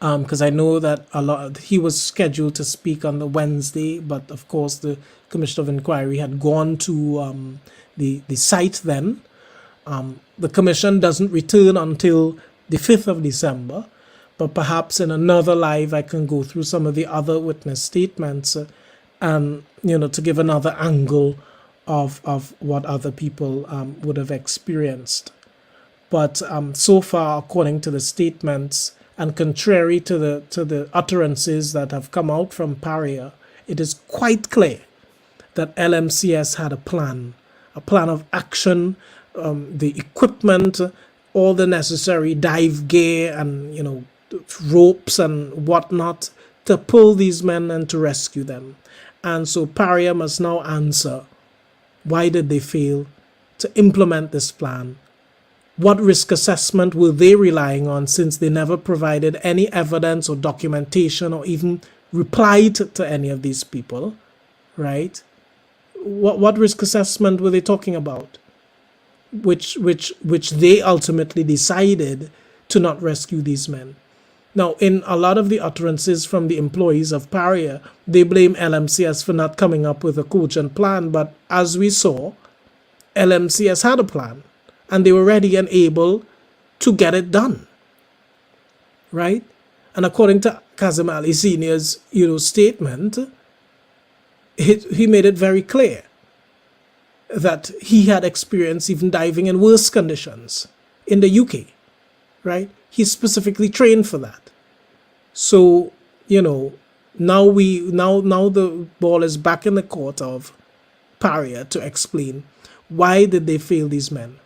Because I know that he was scheduled to speak on the Wednesday, but of course the Commission of Inquiry had gone to the site then. The commission doesn't return until the 5th of December, but perhaps in another live I can go through some of the other witness statements and, to give another angle of what other people would have experienced. But so far, according to the statements, and contrary to the utterances that have come out from Paria, it is quite clear that LMCS had a plan of action, the equipment, all the necessary dive gear and, ropes and whatnot to pull these men and to rescue them. And so Paria must now answer, why did they fail to implement this plan? What risk assessment were they relying on, since they never provided any evidence or documentation or even replied to any of these people, right? What risk assessment were they talking about? Which they ultimately decided to not rescue these men. Now, in a lot of the utterances from the employees of Paria, they blame LMCS for not coming up with a cogent plan, but as we saw, LMCS had a plan. And they were ready and able to get it done, right? And according to KAZIM Ali Senior's, statement, he made it very clear that he had experience even diving in worse conditions in the UK, right? He's specifically trained for that. So, now the ball is back in the court of Paria to explain why did they fail these men.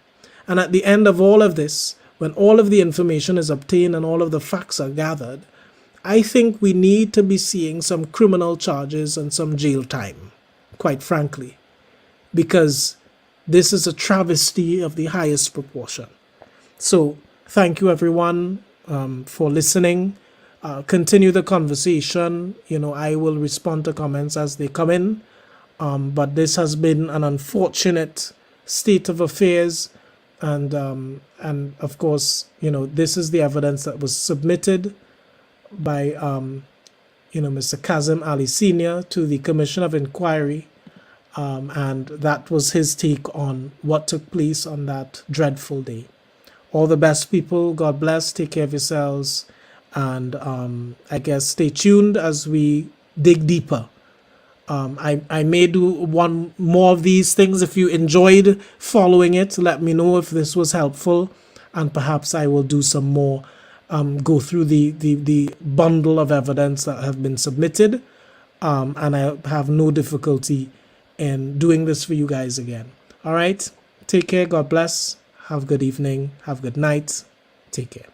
And at the end of all of this, when all of the information is obtained and all of the facts are gathered, I think we need to be seeing some criminal charges and some jail time, quite frankly, because this is a travesty of the highest proportion. So thank you, everyone, for listening. Continue the conversation. I will respond to comments as they come in. But this has been an unfortunate state of affairs. And of course, this is the evidence that was submitted by, Mr. KAZIM Ali Senior to the Commission of Inquiry. And that was his take on what took place on that dreadful day. All the best, people. God bless. Take care of yourselves. And I guess stay tuned as we dig deeper. I may do one more of these things. If you enjoyed following it, let me know if this was helpful, and perhaps I will do some more, go through the bundle of evidence that have been submitted, and I have no difficulty in doing this for you guys again. All right, take care, God bless, have a good evening, have a good night, take care.